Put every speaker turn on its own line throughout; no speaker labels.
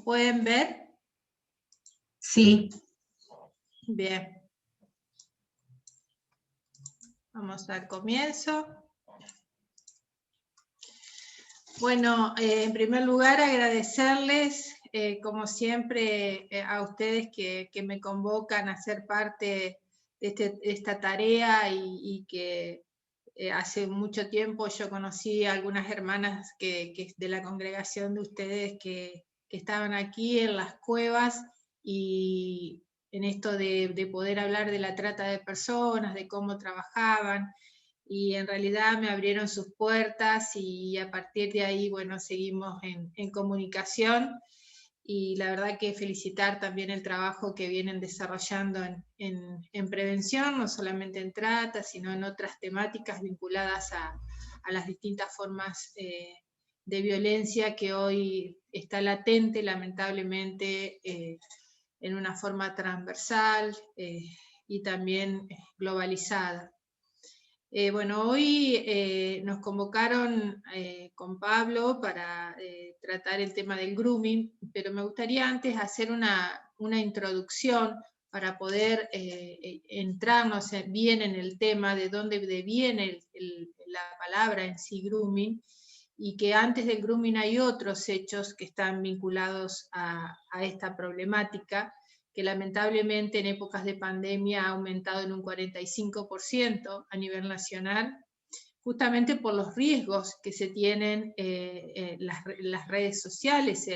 ¿Pueden ver?
Sí.
Bien. Vamos al comienzo. Bueno, en primer lugar agradecerles, como siempre, a ustedes que me convocan a ser parte de esta tarea y que hace mucho tiempo yo conocí a algunas hermanas que de la congregación de ustedes que estaban aquí en las cuevas y en esto de poder hablar de la trata de personas, de cómo trabajaban, y en realidad me abrieron sus puertas y a partir de ahí, bueno, seguimos en comunicación, y la verdad que felicitar también el trabajo que vienen desarrollando en prevención, no solamente en trata, sino en otras temáticas vinculadas a las distintas formas de violencia que hoy está latente, lamentablemente, en una forma transversal y también globalizada. Bueno, hoy nos convocaron con Pablo para tratar el tema del grooming, pero me gustaría antes hacer una introducción para poder entrarnos bien en el tema de dónde viene la palabra en sí grooming, y que antes del grooming hay otros hechos que están vinculados a esta problemática, que lamentablemente en épocas de pandemia ha aumentado en un 45% a nivel nacional, justamente por los riesgos que se tienen las redes sociales.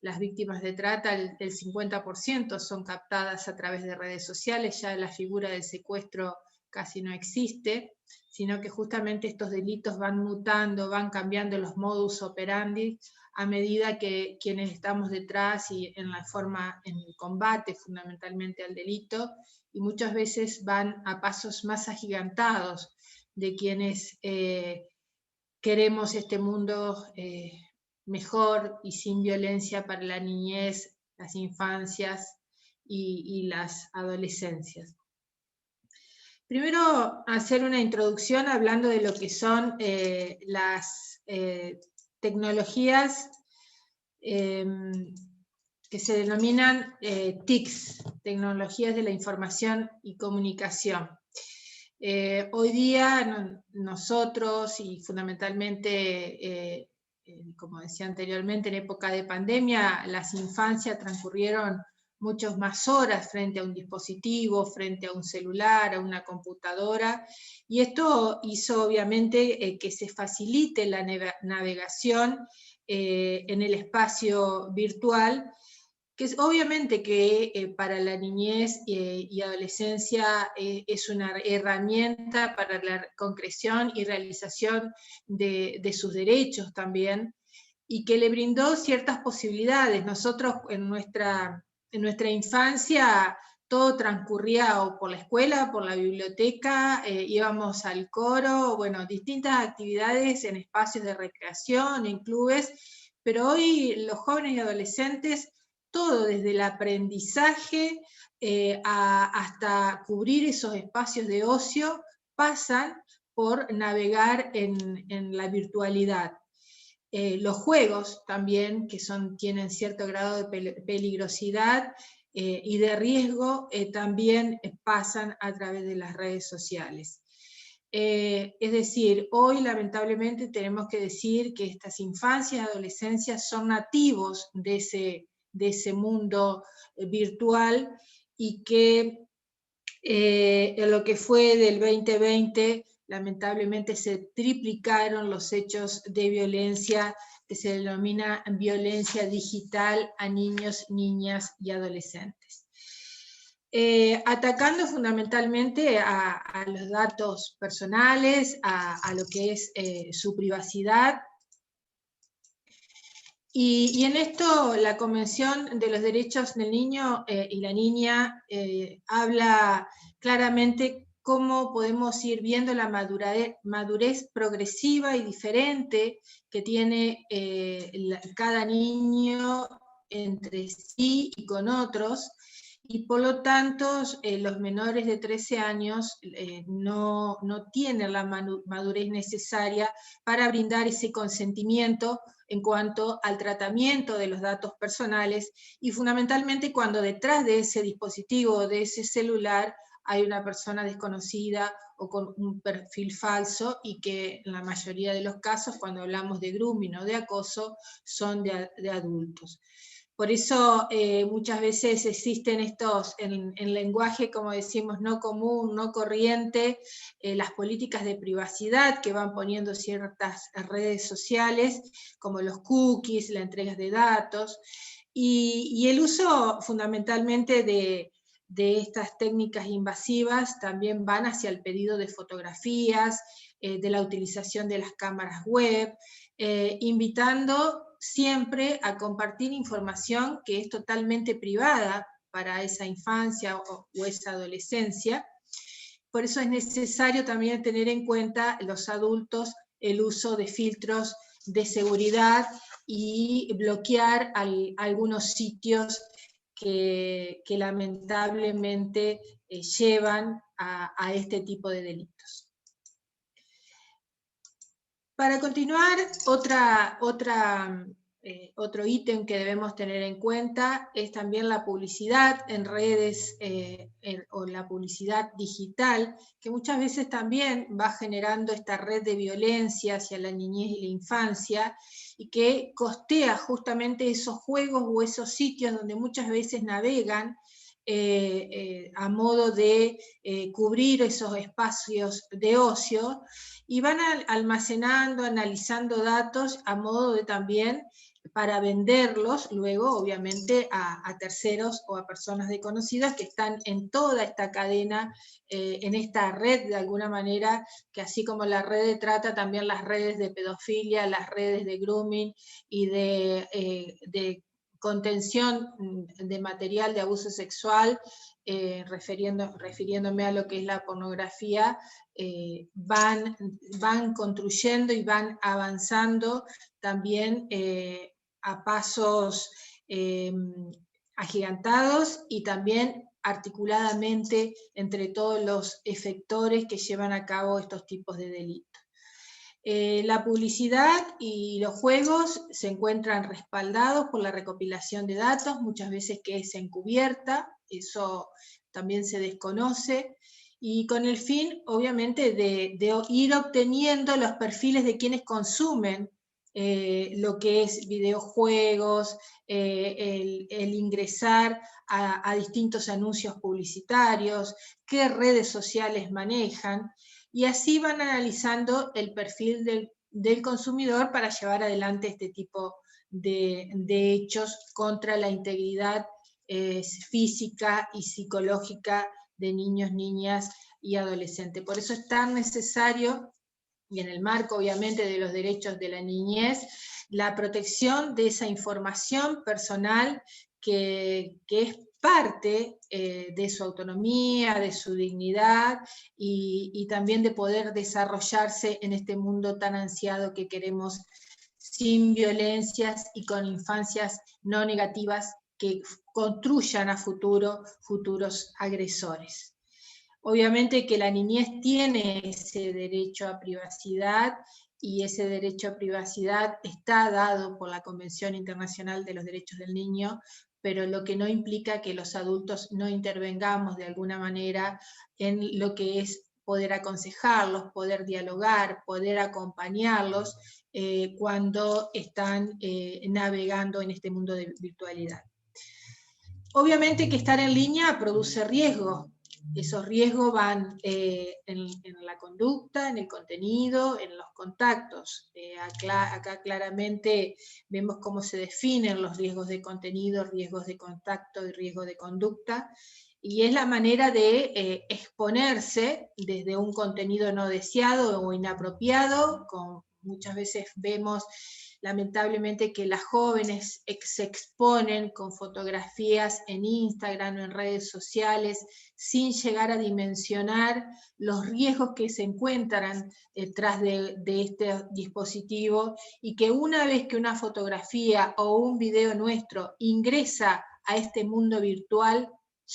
Las víctimas de trata, el 50% son captadas a través de redes sociales, ya la figura del secuestro casi no existe, sino que justamente estos delitos van mutando, van cambiando los modus operandi a medida que quienes estamos detrás y en el combate fundamentalmente al delito, y muchas veces van a pasos más agigantados de quienes queremos este mundo mejor y sin violencia para la niñez, las infancias y las adolescencias. Primero, hacer una introducción hablando de lo que son las tecnologías que se denominan TICs, tecnologías de la información y comunicación. Hoy día nosotros, y fundamentalmente, como decía anteriormente, en época de pandemia, las infancias transcurrieron muchas más horas frente a un dispositivo, frente a un celular, a una computadora, y esto hizo obviamente que se facilite la navegación en el espacio virtual, que es obviamente que para la niñez y adolescencia es una herramienta para la concreción y realización de sus derechos también, y que le brindó ciertas posibilidades. Nosotros en nuestra infancia todo transcurría o por la escuela, por la biblioteca, íbamos al coro, bueno, distintas actividades en espacios de recreación, en clubes, pero hoy los jóvenes y adolescentes, todo desde el aprendizaje hasta cubrir esos espacios de ocio, pasan por navegar en la virtualidad. Los juegos también, que tienen cierto grado de peligrosidad y de riesgo, también pasan a través de las redes sociales. Es decir, hoy lamentablemente tenemos que decir que estas infancias y adolescencias son nativos de ese mundo virtual, y que en lo que fue del 2020, lamentablemente se triplicaron los hechos de violencia que se denomina violencia digital a niños, niñas y adolescentes. Atacando fundamentalmente a los datos personales, a lo que es su privacidad. Y en esto la Convención de los Derechos del Niño y la Niña habla claramente cómo podemos ir viendo la madurez progresiva y diferente que tiene cada niño entre sí y con otros, y por lo tanto los menores de 13 años no tienen la madurez necesaria para brindar ese consentimiento en cuanto al tratamiento de los datos personales, y fundamentalmente cuando detrás de ese dispositivo o de ese celular hay una persona desconocida o con un perfil falso, y que en la mayoría de los casos, cuando hablamos de grooming o de acoso, son de adultos. Por eso muchas veces existen estos, en lenguaje, como decimos, no común, no corriente, las políticas de privacidad que van poniendo ciertas redes sociales, como los cookies, la entrega de datos, y el uso fundamentalmente de estas técnicas invasivas también van hacia el pedido de fotografías, de la utilización de las cámaras web, invitando siempre a compartir información que es totalmente privada para esa infancia o esa adolescencia. Por eso es necesario también tener en cuenta los adultos el uso de filtros de seguridad y bloquear algunos sitios que lamentablemente llevan a este tipo de delitos. Para continuar, otro ítem que debemos tener en cuenta es también la publicidad en redes o la publicidad digital, que muchas veces también va generando esta red de violencia hacia la niñez y la infancia, y que costea justamente esos juegos o esos sitios donde muchas veces navegan a modo de cubrir esos espacios de ocio, y van almacenando, analizando datos a modo de también para venderlos luego, obviamente, a terceros o a personas desconocidas que están en toda esta cadena, en esta red de alguna manera, que así como la red de trata, también las redes de pedofilia, las redes de grooming y de contención de material de abuso sexual, refiriéndome a lo que es la pornografía, van construyendo y van avanzando también a pasos agigantados, y también articuladamente entre todos los efectores que llevan a cabo estos tipos de delitos. La publicidad y los juegos se encuentran respaldados por la recopilación de datos, muchas veces que es encubierta, eso también se desconoce, y con el fin, obviamente, de ir obteniendo los perfiles de quienes consumen lo que es videojuegos, el ingresar a distintos anuncios publicitarios, qué redes sociales manejan, y así van analizando el perfil del consumidor para llevar adelante este tipo de hechos contra la integridad física y psicológica de niños, niñas y adolescentes. Por eso es tan necesario, y en el marco obviamente de los derechos de la niñez, la protección de esa información personal que es parte de su autonomía, de su dignidad, y también de poder desarrollarse en este mundo tan ansiado que queremos, sin violencias y con infancias no negativas que construyan a futuro futuros agresores. Obviamente que la niñez tiene ese derecho a privacidad, y ese derecho a privacidad está dado por la Convención Internacional de los Derechos del Niño, pero lo que no implica que los adultos no intervengamos de alguna manera en lo que es poder aconsejarlos, poder dialogar, poder acompañarlos cuando están navegando en este mundo de virtualidad. Obviamente que estar en línea produce riesgos. Esos riesgos van en la conducta, en el contenido, en los contactos. Acá claramente vemos cómo se definen los riesgos de contenido, riesgos de contacto y riesgos de conducta, y es la manera de exponerse desde un contenido no deseado o inapropiado. Muchas veces vemos lamentablemente que las jóvenes se exponen con fotografías en Instagram o en redes sociales sin llegar a dimensionar los riesgos que se encuentran detrás de este dispositivo, y que una vez que una fotografía o un video nuestro ingresa a este mundo virtual,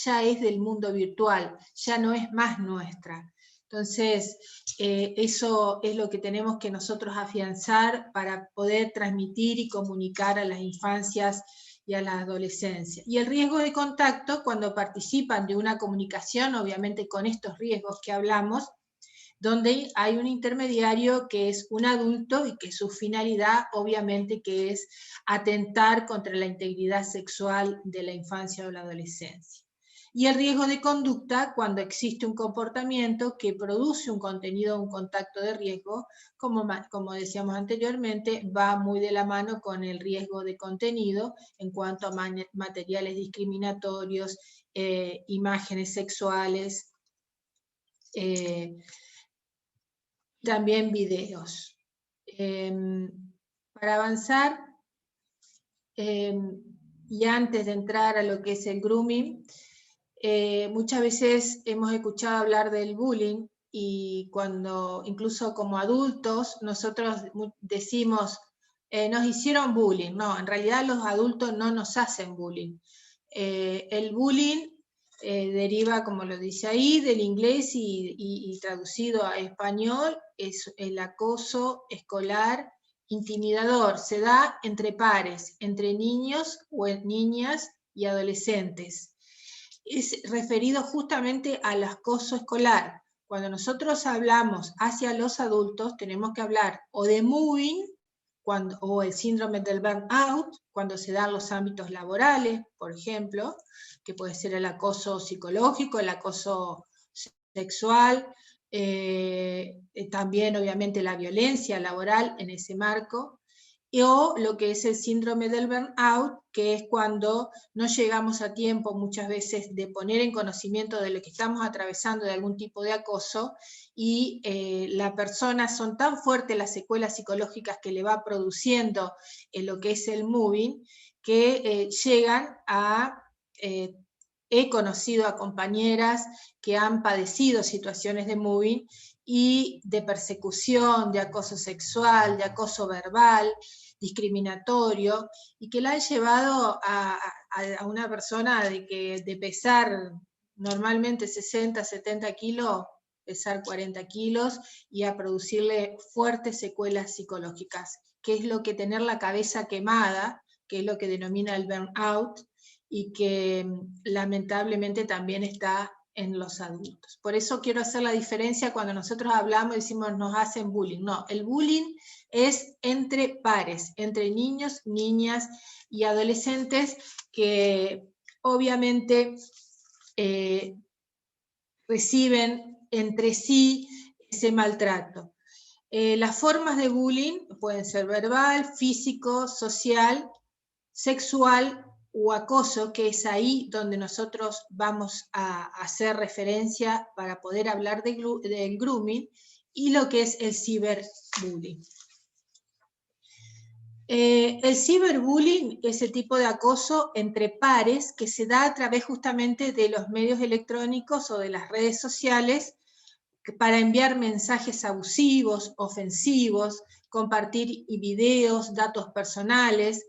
ya es del mundo virtual, ya no es más nuestra. Entonces, eso es lo que tenemos que nosotros afianzar para poder transmitir y comunicar a las infancias y a la adolescencia. Y el riesgo de contacto, cuando participan de una comunicación, obviamente con estos riesgos que hablamos, donde hay un intermediario que es un adulto y que su finalidad obviamente que es atentar contra la integridad sexual de la infancia o la adolescencia. Y el riesgo de conducta cuando existe un comportamiento que produce un contenido, un contacto de riesgo, como decíamos anteriormente, va muy de la mano con el riesgo de contenido en cuanto a materiales discriminatorios, imágenes sexuales, también videos. Para avanzar, y antes de entrar a lo que es el grooming, muchas veces hemos escuchado hablar del bullying y cuando, incluso como adultos, nosotros decimos, nos hicieron bullying. No, en realidad los adultos no nos hacen bullying. El bullying deriva, como lo dice ahí, del inglés y traducido a español, es el acoso escolar intimidador. Se da entre pares, entre niños o niñas y adolescentes. Es referido justamente al acoso escolar. Cuando nosotros hablamos hacia los adultos, tenemos que hablar o de moving, o el síndrome del burnout, cuando se dan los ámbitos laborales, por ejemplo, que puede ser el acoso psicológico, el acoso sexual, también obviamente la violencia laboral en ese marco, o lo que es el síndrome del burnout, que es cuando no llegamos a tiempo muchas veces de poner en conocimiento de lo que estamos atravesando de algún tipo de acoso, y la persona, son tan fuertes las secuelas psicológicas que le va produciendo lo que es el moving, que llegan a... he conocido a compañeras que han padecido situaciones de moving y de persecución, de acoso sexual, de acoso verbal, discriminatorio, y que la han llevado a una persona de pesar normalmente 60, 70 kilos, pesar 40 kilos, y a producirle fuertes secuelas psicológicas, que es lo que tener la cabeza quemada, que es lo que denomina el burnout, y que lamentablemente también está en los adultos. Por eso quiero hacer la diferencia cuando nosotros hablamos y decimos nos hacen bullying. No, el bullying es entre pares, entre niños, niñas y adolescentes que obviamente reciben entre sí ese maltrato. Las formas de bullying pueden ser verbal, físico, social, sexual o acoso, que es ahí donde nosotros vamos a hacer referencia para poder hablar del grooming, y lo que es el ciberbullying. El ciberbullying es el tipo de acoso entre pares que se da a través justamente de los medios electrónicos o de las redes sociales para enviar mensajes abusivos, ofensivos, compartir videos, datos personales,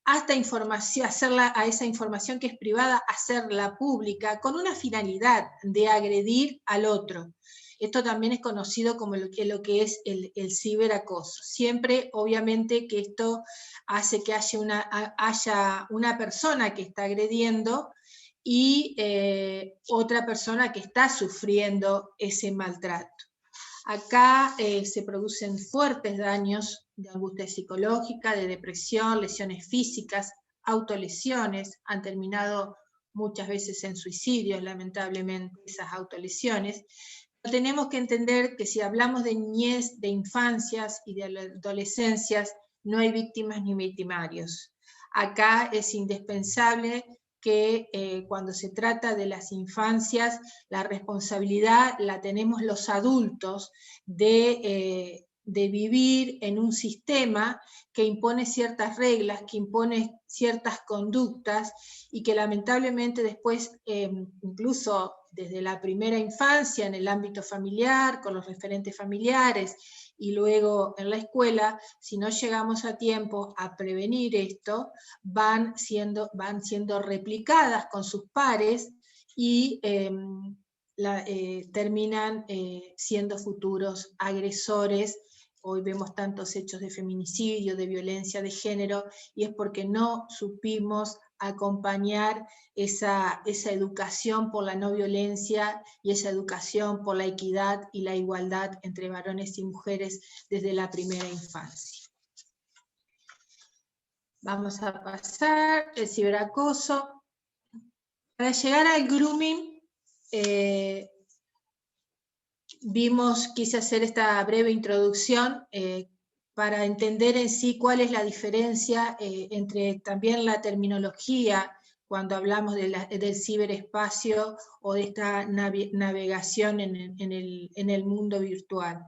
hasta hacerla a esa información que es privada, hacerla pública, con una finalidad de agredir al otro. Esto también es conocido como lo que es el ciberacoso. Siempre, obviamente, que esto hace que haya una persona que está agrediendo y otra persona que está sufriendo ese maltrato. Acá se producen fuertes daños de angustia psicológica, de depresión, lesiones físicas, autolesiones, han terminado muchas veces en suicidios, lamentablemente, esas autolesiones. Pero tenemos que entender que si hablamos de niñez, de infancias y de adolescencias, no hay víctimas ni victimarios. Acá es indispensable que cuando se trata de las infancias, la responsabilidad la tenemos los adultos de vivir en un sistema que impone ciertas reglas, que impone ciertas conductas, y que lamentablemente después, incluso desde la primera infancia, en el ámbito familiar, con los referentes familiares, y luego en la escuela, si no llegamos a tiempo a prevenir esto, van siendo replicadas con sus pares, y terminan siendo futuros agresores. Hoy vemos tantos hechos de feminicidio, de violencia de género, y es porque no supimos acompañar esa educación por la no violencia y esa educación por la equidad y la igualdad entre varones y mujeres desde la primera infancia. Vamos a pasar el ciberacoso. Para llegar al grooming, quise hacer esta breve introducción para entender en sí cuál es la diferencia entre también la terminología cuando hablamos del ciberespacio o de esta navegación en el mundo virtual.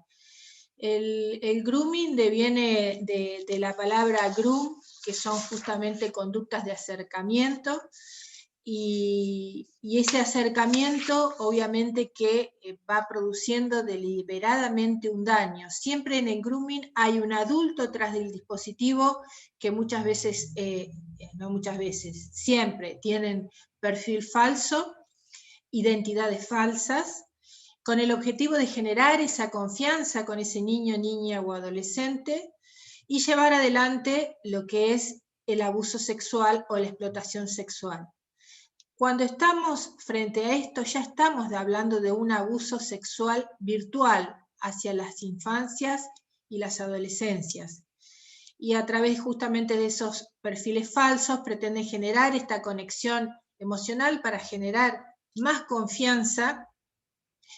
El grooming deviene de la palabra groom, que son justamente conductas de acercamiento, y ese acercamiento obviamente que va produciendo deliberadamente un daño. Siempre en el grooming hay un adulto tras del dispositivo que muchas veces, no muchas veces, siempre tienen perfil falso, identidades falsas, con el objetivo de generar esa confianza con ese niño, niña o adolescente y llevar adelante lo que es el abuso sexual o la explotación sexual. Cuando estamos frente a esto, ya estamos hablando de un abuso sexual virtual hacia las infancias y las adolescencias. Y a través justamente de esos perfiles falsos pretenden generar esta conexión emocional para generar más confianza,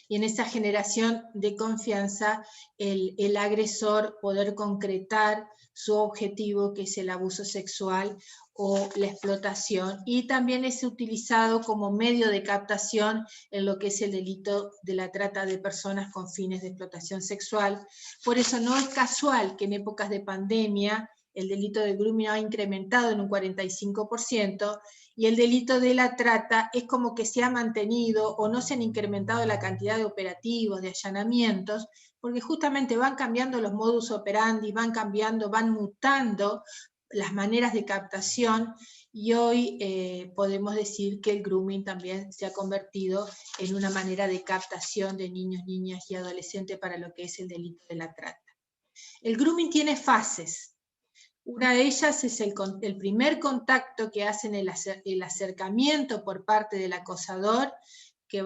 y en esa generación de confianza el agresor poder concretar su objetivo, que es el abuso sexual o la explotación, y también es utilizado como medio de captación en lo que es el delito de la trata de personas con fines de explotación sexual. Por eso no es casual que en épocas de pandemia el delito de grooming ha incrementado en un 45%, y el delito de la trata es como que se ha mantenido o no se han incrementado la cantidad de operativos, de allanamientos, porque justamente van cambiando los modus operandi, van cambiando, van mutando las maneras de captación, y hoy podemos decir que el grooming también se ha convertido en una manera de captación de niños, niñas y adolescentes para lo que es el delito de la trata. El grooming tiene fases. Una de ellas es el primer contacto que hacen, el acercamiento por parte del acosador, que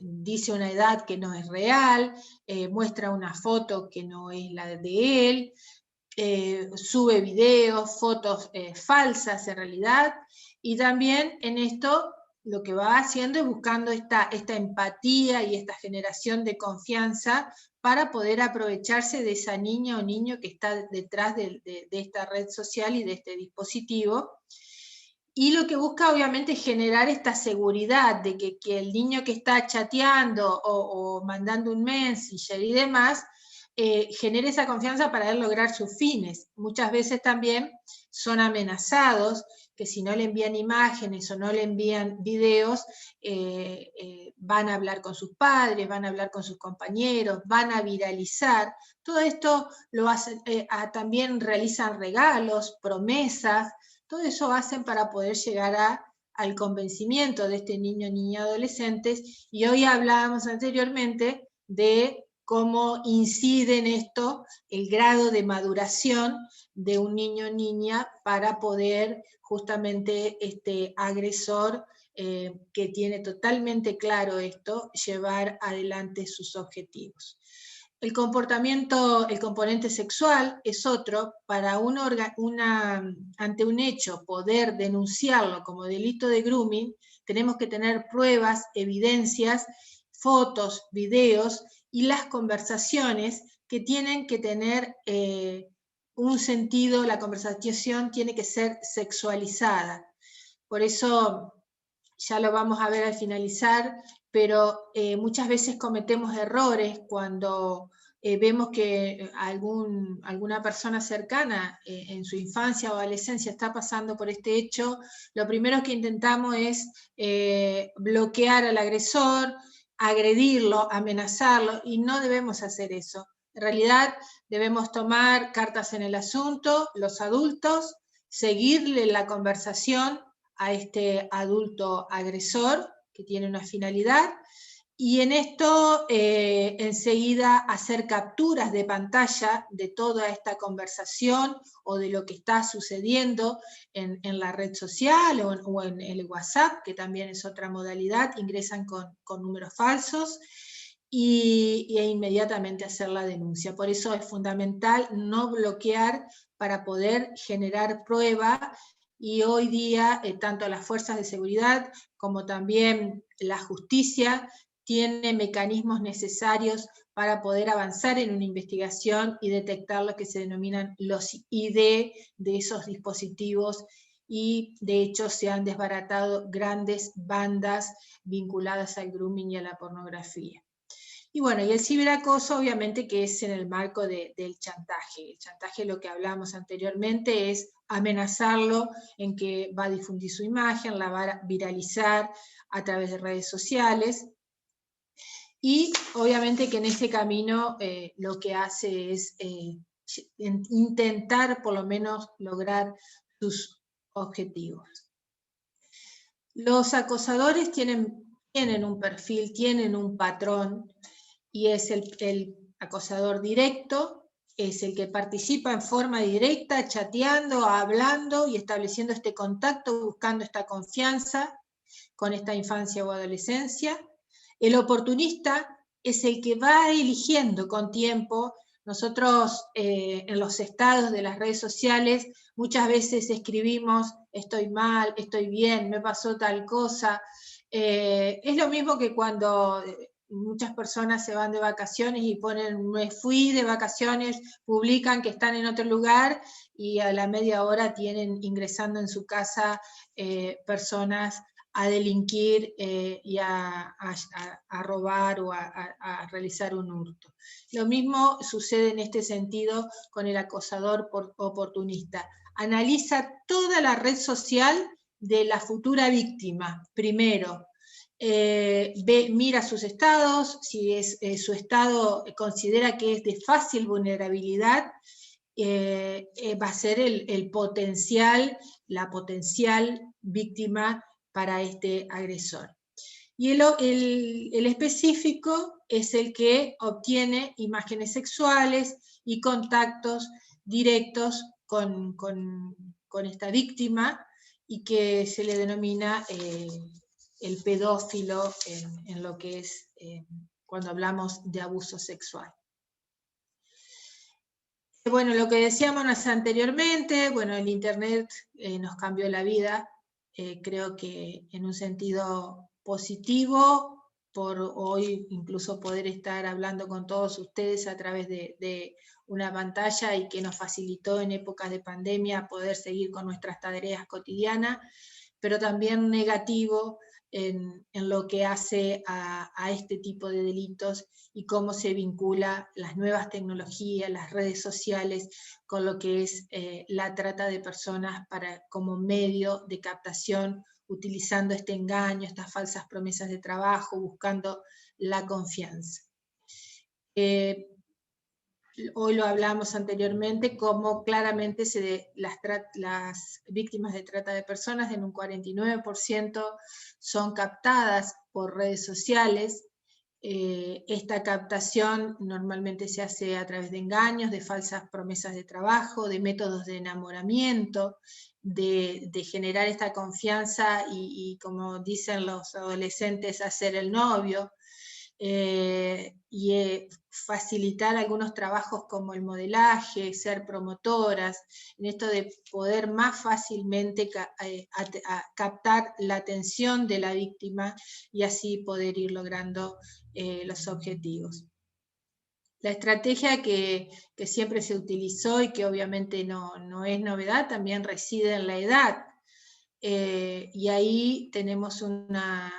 dice una edad que no es real, muestra una foto que no es la de él, sube videos, fotos falsas en realidad, y también en esto lo que va haciendo es buscando esta empatía y esta generación de confianza para poder aprovecharse de esa niña o niño que está detrás de esta red social y de este dispositivo. Y lo que busca obviamente es generar esta seguridad de que el niño que está chateando o mandando un messenger y demás, genere esa confianza para él lograr sus fines. Muchas veces también son amenazados, que si no le envían imágenes o no le envían videos, van a hablar con sus padres, van a hablar con sus compañeros, van a viralizar. Todo esto lo hacen, también realizan regalos, promesas, todo eso hacen para poder llegar al convencimiento de este niño, niña, adolescentes, y hoy hablábamos anteriormente de cómo incide en esto el grado de maduración de un niño o niña para poder justamente este agresor que tiene totalmente claro esto, llevar adelante sus objetivos. El componente sexual es otro. Para ante un hecho poder denunciarlo como delito de grooming, tenemos que tener pruebas, evidencias, fotos, videos y las conversaciones que tienen que tener un sentido. La conversación tiene que ser sexualizada. Por eso, ya lo vamos a ver al finalizar, pero muchas veces cometemos errores cuando vemos que alguna persona cercana en su infancia o adolescencia está pasando por este hecho. Lo primero que intentamos es bloquear al agresor, agredirlo, amenazarlo, y no debemos hacer eso. En realidad debemos tomar cartas en el asunto, los adultos, seguirle la conversación, a este adulto agresor que tiene una finalidad, y en esto enseguida hacer capturas de pantalla de toda esta conversación o de lo que está sucediendo en la red social o en el WhatsApp, que también es otra modalidad, ingresan con números falsos, e inmediatamente hacer la denuncia. Por eso es fundamental no bloquear para poder generar prueba, y hoy día tanto las fuerzas de seguridad como también la justicia tiene mecanismos necesarios para poder avanzar en una investigación y detectar lo que se denominan los ID de esos dispositivos, y de hecho se han desbaratado grandes bandas vinculadas al grooming y a la pornografía. Y bueno, y el ciberacoso obviamente que es en el marco del chantaje. El chantaje, lo que hablamos anteriormente, es amenazarlo en que va a difundir su imagen, la va a viralizar a través de redes sociales, y obviamente que en ese camino lo que hace es intentar por lo menos lograr sus objetivos. Los acosadores tienen un perfil, tienen un patrón, y es el acosador directo, es el que participa en forma directa, chateando, hablando y estableciendo este contacto, buscando esta confianza con esta infancia o adolescencia. El oportunista es el que va eligiendo con tiempo. Nosotros en los estados de las redes sociales muchas veces escribimos: estoy mal, estoy bien, me pasó tal cosa. Es lo mismo que cuando muchas personas se van de vacaciones y ponen me fui de vacaciones, publican que están en otro lugar, y a la media hora tienen ingresando en su casa personas a delinquir y a robar o a realizar un hurto. Lo mismo sucede en este sentido con el acosador oportunista. Analiza toda la red social de la futura víctima. Primero, mira sus estados, si su estado considera que es de fácil vulnerabilidad, va a ser la potencial víctima para este agresor. Y el específico es el que obtiene imágenes sexuales y contactos directos con esta víctima, y que se le denomina el pedófilo en lo que es cuando hablamos de abuso sexual. Bueno, lo que decíamos anteriormente, bueno, el Internet nos cambió la vida, creo que en un sentido positivo, por hoy incluso poder estar hablando con todos ustedes a través de una pantalla, y que nos facilitó en épocas de pandemia poder seguir con nuestras tareas cotidianas, pero también negativo en lo que hace a este tipo de delitos, y cómo se vincula las nuevas tecnologías, las redes sociales, con lo que es la trata de personas como medio de captación, utilizando este engaño, estas falsas promesas de trabajo, buscando la confianza. Hoy lo hablamos anteriormente, cómo claramente las víctimas de trata de personas en un 49% son captadas por redes sociales. Esta captación normalmente se hace a través de engaños, de falsas promesas de trabajo, de métodos de enamoramiento, de generar esta confianza y como dicen los adolescentes, hacer el novio. Y facilitar algunos trabajos como el modelaje, ser promotoras, en esto de poder más fácilmente captar la atención de la víctima, y así poder ir logrando los objetivos. La estrategia que siempre se utilizó, y que obviamente no es novedad, también reside en la edad, y ahí tenemos una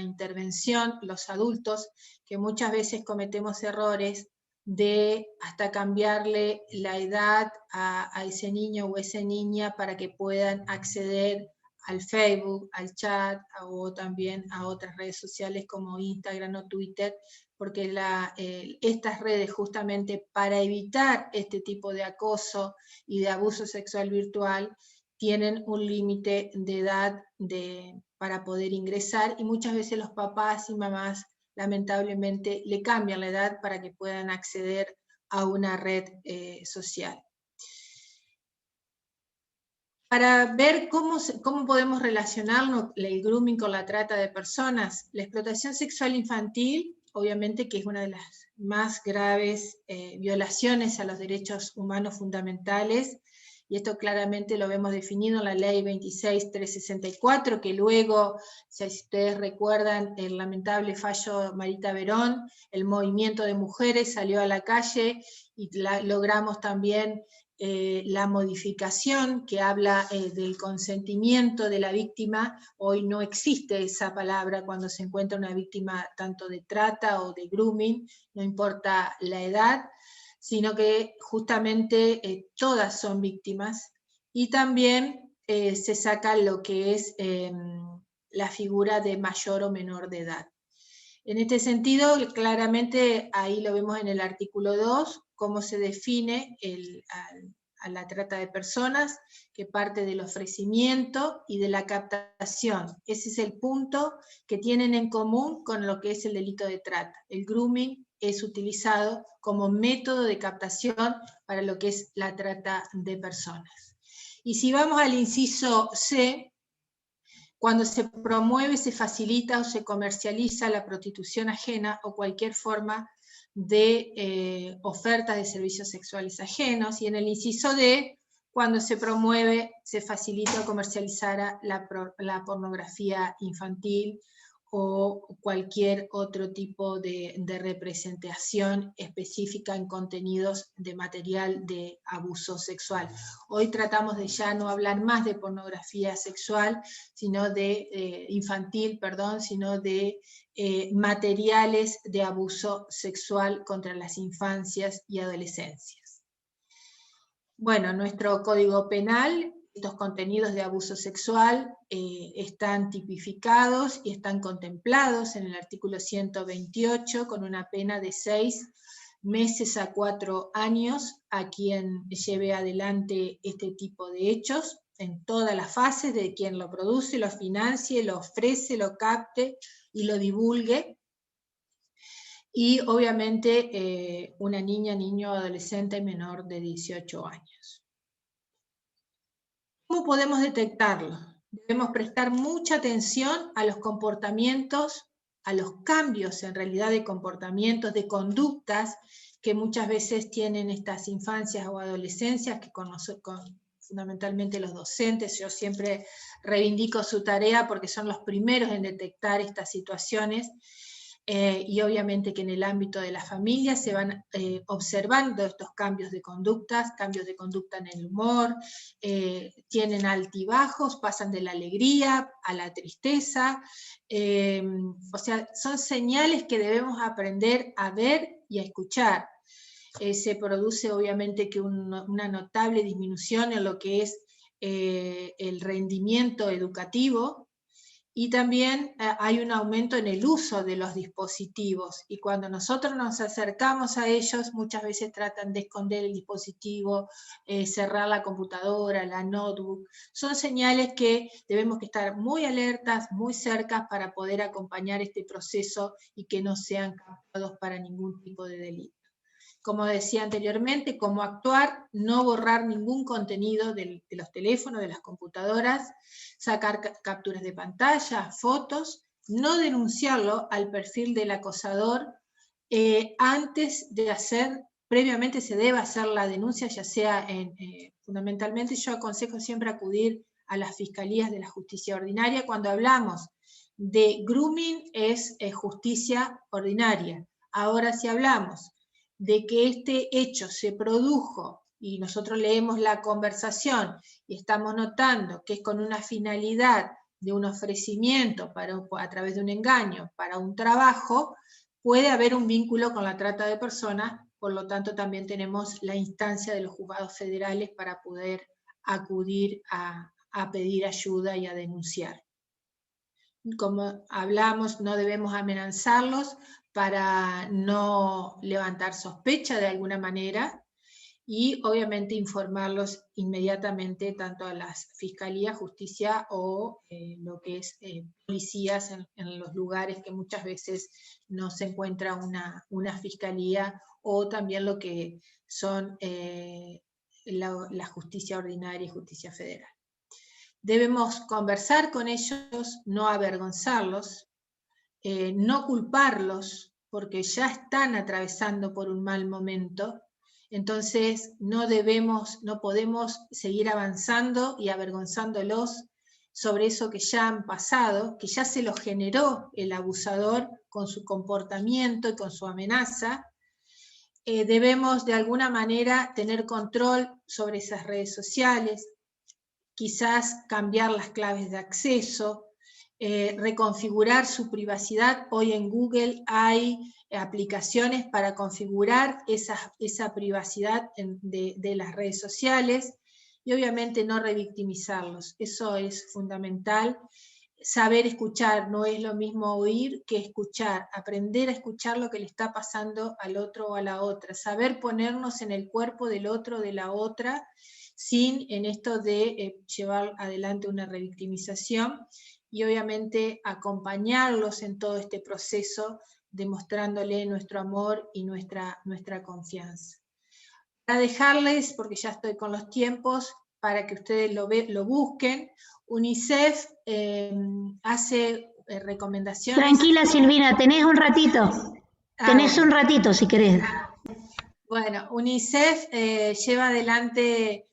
intervención, los adultos, que muchas veces cometemos errores de hasta cambiarle la edad a ese niño o esa niña para que puedan acceder al Facebook, al chat, o también a otras redes sociales como Instagram o Twitter, porque estas redes, justamente para evitar este tipo de acoso y de abuso sexual virtual, tienen un límite de edad para poder ingresar, y muchas veces los papás y mamás lamentablemente le cambian la edad para que puedan acceder a una red social. Para ver cómo podemos relacionarnos el grooming con la trata de personas, la explotación sexual infantil, obviamente que es una de las más graves violaciones a los derechos humanos fundamentales, y esto claramente lo vemos definido en la ley 26.364, que luego, si ustedes recuerdan el lamentable fallo Marita Verón, el movimiento de mujeres salió a la calle y logramos también la modificación que habla del consentimiento de la víctima. Hoy no existe esa palabra cuando se encuentra una víctima tanto de trata o de grooming, no importa la edad, sino que justamente todas son víctimas, y también se saca lo que es la figura de mayor o menor de edad. En este sentido, claramente ahí lo vemos en el artículo 2, cómo se define a la trata de personas, que parte del ofrecimiento y de la captación. Ese es el punto que tienen en común con lo que es el delito de trata. El grooming es utilizado como método de captación para lo que es la trata de personas. Y si vamos al inciso C, cuando se promueve, se facilita o se comercializa la prostitución ajena o cualquier forma de ofertas de servicios sexuales ajenos, y en el inciso D, cuando se promueve, se facilita o comercializara la pornografía infantil o cualquier otro tipo de representación específica en contenidos de material de abuso sexual. Hoy tratamos de ya no hablar más de pornografía sexual, sino de infantil, perdón, sino de materiales de abuso sexual contra las infancias y adolescencias. Bueno, nuestro Código Penal, estos contenidos de abuso sexual están tipificados y están contemplados en el artículo 128 con una pena de 6 meses a 4 años a quien lleve adelante este tipo de hechos en todas las fases, de quien lo produce, lo financie, lo ofrece, lo capte y lo divulgue. Y obviamente una niña, niño, adolescente menor de 18 años. ¿Cómo podemos detectarlo? Debemos prestar mucha atención a los comportamientos, a los cambios en realidad de comportamientos, de conductas que muchas veces tienen estas infancias o adolescencias, que fundamentalmente los docentes, yo siempre reivindico su tarea porque son los primeros en detectar estas situaciones. Y obviamente que en el ámbito de la familia se van observando estos cambios de conducta en el humor, tienen altibajos, pasan de la alegría a la tristeza, o sea, son señales que debemos aprender a ver y a escuchar. Se produce obviamente que una notable disminución en lo que es el rendimiento educativo, y también hay un aumento en el uso de los dispositivos, y cuando nosotros nos acercamos a ellos, muchas veces tratan de esconder el dispositivo, cerrar la computadora, la notebook. Son señales que debemos estar muy alertas, muy cercas para poder acompañar este proceso y que no sean captados para ningún tipo de delito. Como decía anteriormente, cómo actuar: no borrar ningún contenido de los teléfonos, de las computadoras, sacar capturas de pantalla, fotos, no denunciarlo al perfil del acosador antes de previamente se debe hacer la denuncia, ya sea fundamentalmente yo aconsejo siempre acudir a las fiscalías de la justicia ordinaria. Cuando hablamos de grooming es justicia ordinaria. Ahora, si hablamos de que este hecho se produjo y nosotros leemos la conversación y estamos notando que es con una finalidad de un ofrecimiento a través de un engaño para un trabajo, puede haber un vínculo con la trata de personas. Por lo tanto también tenemos la instancia de los juzgados federales para poder acudir a pedir ayuda y a denunciar. Como hablamos, no debemos amenazarlos para no levantar sospecha de alguna manera, y obviamente informarlos inmediatamente tanto a las fiscalías, justicia o lo que es policías en los lugares que muchas veces no se encuentra una fiscalía, o también lo que son la justicia ordinaria y justicia federal. Debemos conversar con ellos, no avergonzarlos, no culparlos, porque ya están atravesando por un mal momento. Entonces no podemos seguir avanzando y avergonzándolos sobre eso que ya han pasado, que ya se los generó el abusador con su comportamiento y con su amenaza. Debemos de alguna manera tener control sobre esas redes sociales, quizás cambiar las claves de acceso, reconfigurar su privacidad. Hoy en Google hay aplicaciones para configurar esa privacidad de las redes sociales, y obviamente no revictimizarlos. Eso es fundamental. Saber escuchar, no es lo mismo oír que escuchar, aprender a escuchar lo que le está pasando al otro o a la otra, saber ponernos en el cuerpo del otro o de la otra, sin en esto de llevar adelante una revictimización, y obviamente acompañarlos en todo este proceso, demostrándole nuestro amor y nuestra confianza. Para dejarles, porque ya estoy con los tiempos, para que ustedes lo busquen, UNICEF hace recomendaciones.
Tranquila, Silvina, tenés un ratito. Tenés un ratito, si querés.
Bueno, UNICEF lleva adelante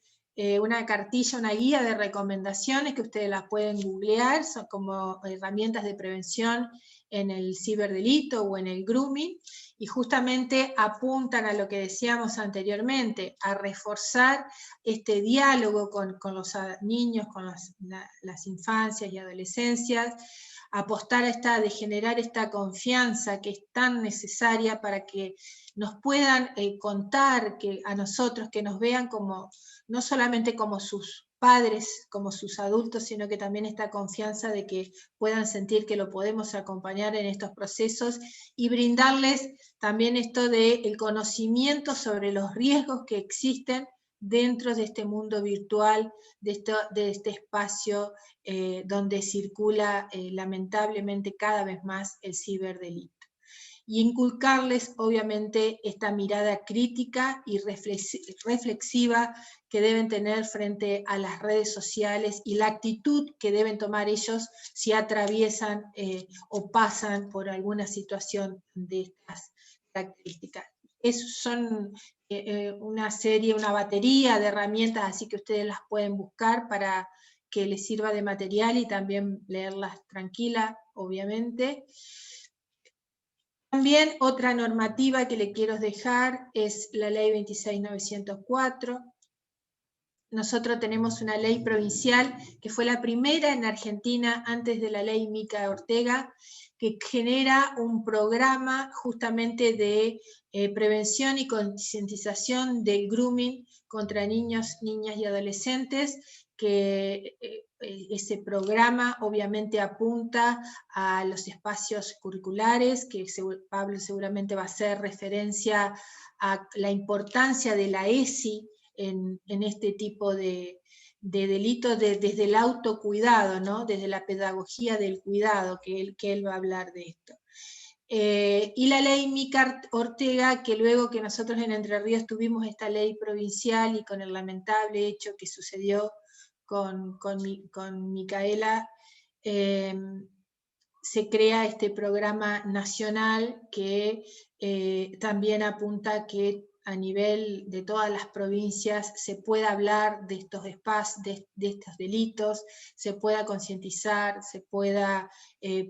una cartilla, una guía de recomendaciones que ustedes las pueden googlear, son como herramientas de prevención en el ciberdelito o en el grooming, y justamente apuntan a lo que decíamos anteriormente, a reforzar este diálogo con los niños, con las infancias y adolescencias, apostar de generar esta confianza que es tan necesaria para que nos puedan contar a nosotros, que nos vean como, no solamente como sus padres, como sus adultos, sino que también esta confianza de que puedan sentir que lo podemos acompañar en estos procesos, y brindarles también esto del conocimiento sobre los riesgos que existen dentro de este mundo virtual, de este espacio donde circula lamentablemente cada vez más el ciberdelito. Y inculcarles obviamente esta mirada crítica y reflexiva que deben tener frente a las redes sociales, y la actitud que deben tomar ellos si atraviesan o pasan por alguna situación de estas características. Son una serie, una batería de herramientas, así que ustedes las pueden buscar para que les sirva de material y también leerlas tranquila, obviamente. También otra normativa que le quiero dejar es la ley 26.904. Nosotros tenemos una ley provincial que fue la primera en Argentina antes de la ley Mica Ortega, que genera un programa justamente de prevención y concientización del grooming contra niños, niñas y adolescentes, que ese programa obviamente apunta a los espacios curriculares, que Pablo seguramente va a hacer referencia a la importancia de la ESI en este tipo de delitos desde el autocuidado, ¿no? Desde la pedagogía del cuidado, que él va a hablar de esto. Y la ley Mica Ortega, que luego que nosotros en Entre Ríos tuvimos esta ley provincial y con el lamentable hecho que sucedió con Micaela, se crea este programa nacional que también apunta a que a nivel de todas las provincias se pueda hablar de estos espacios, de estos delitos, se pueda concientizar, se pueda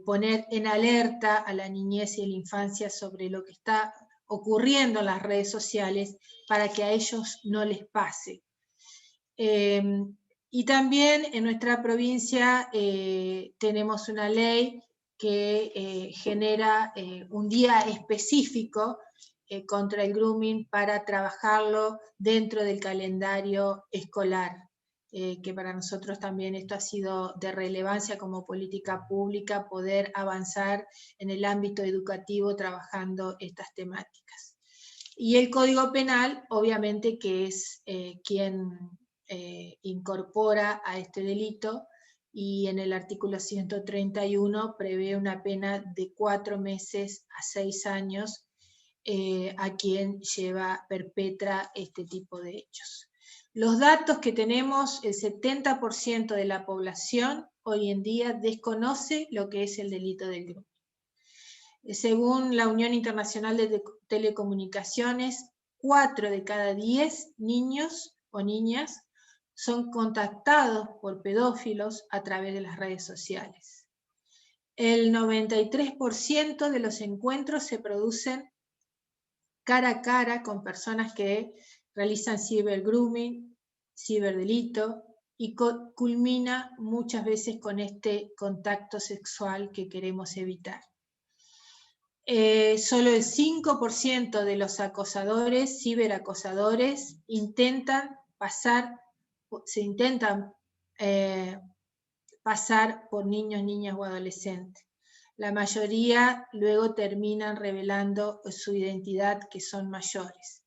poner en alerta a la niñez y a la infancia sobre lo que está ocurriendo en las redes sociales, para que a ellos no les pase. Y también en nuestra provincia tenemos una ley que genera un día específico contra el grooming, para trabajarlo dentro del calendario escolar, que para nosotros también esto ha sido de relevancia como política pública, poder avanzar en el ámbito educativo trabajando estas temáticas. Y el Código Penal, obviamente, que es quien incorpora a este delito, y en el artículo 131 prevé una pena de 4 meses a 6 años a quien perpetra este tipo de hechos. Los datos que tenemos, el 70% de la población hoy en día desconoce lo que es el delito del grooming. Según la Unión Internacional de Telecomunicaciones, 4 de cada 10 niños o niñas son contactados por pedófilos a través de las redes sociales. El 93% de los encuentros se producen cara a cara con personas que realizan cibergrooming, ciberdelito, y culmina muchas veces con este contacto sexual que queremos evitar. Solo el 5% de los acosadores, ciberacosadores, intentan pasar por niños, niñas o adolescentes. La mayoría luego terminan revelando su identidad, que son mayores.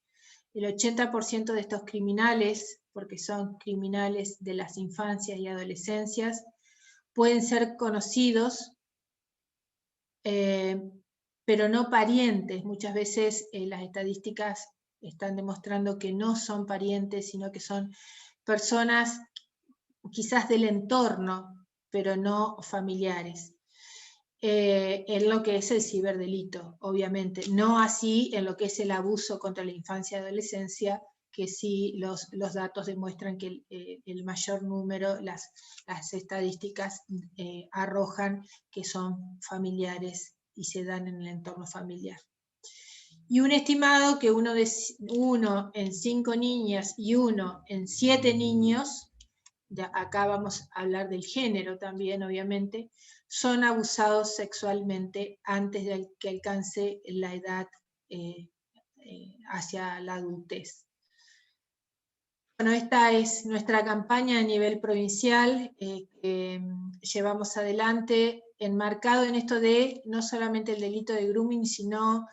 El 80% de estos criminales, porque son criminales de las infancias y adolescencias, pueden ser conocidos, pero no parientes. Muchas veces las estadísticas están demostrando que no son parientes, sino que son personas quizás del entorno, pero no familiares. En lo que es el ciberdelito, obviamente. No así en lo que es el abuso contra la infancia y adolescencia, que sí los datos demuestran que el mayor número, las estadísticas arrojan que son familiares y se dan en el entorno familiar. Y un estimado que 1 en 5 niñas y 1 en 7 niños, acá vamos a hablar del género también, obviamente, son abusados sexualmente antes de que alcance la edad hacia la adultez. Bueno, esta es nuestra campaña a nivel provincial que llevamos adelante, enmarcado en esto de no solamente el delito de grooming, sino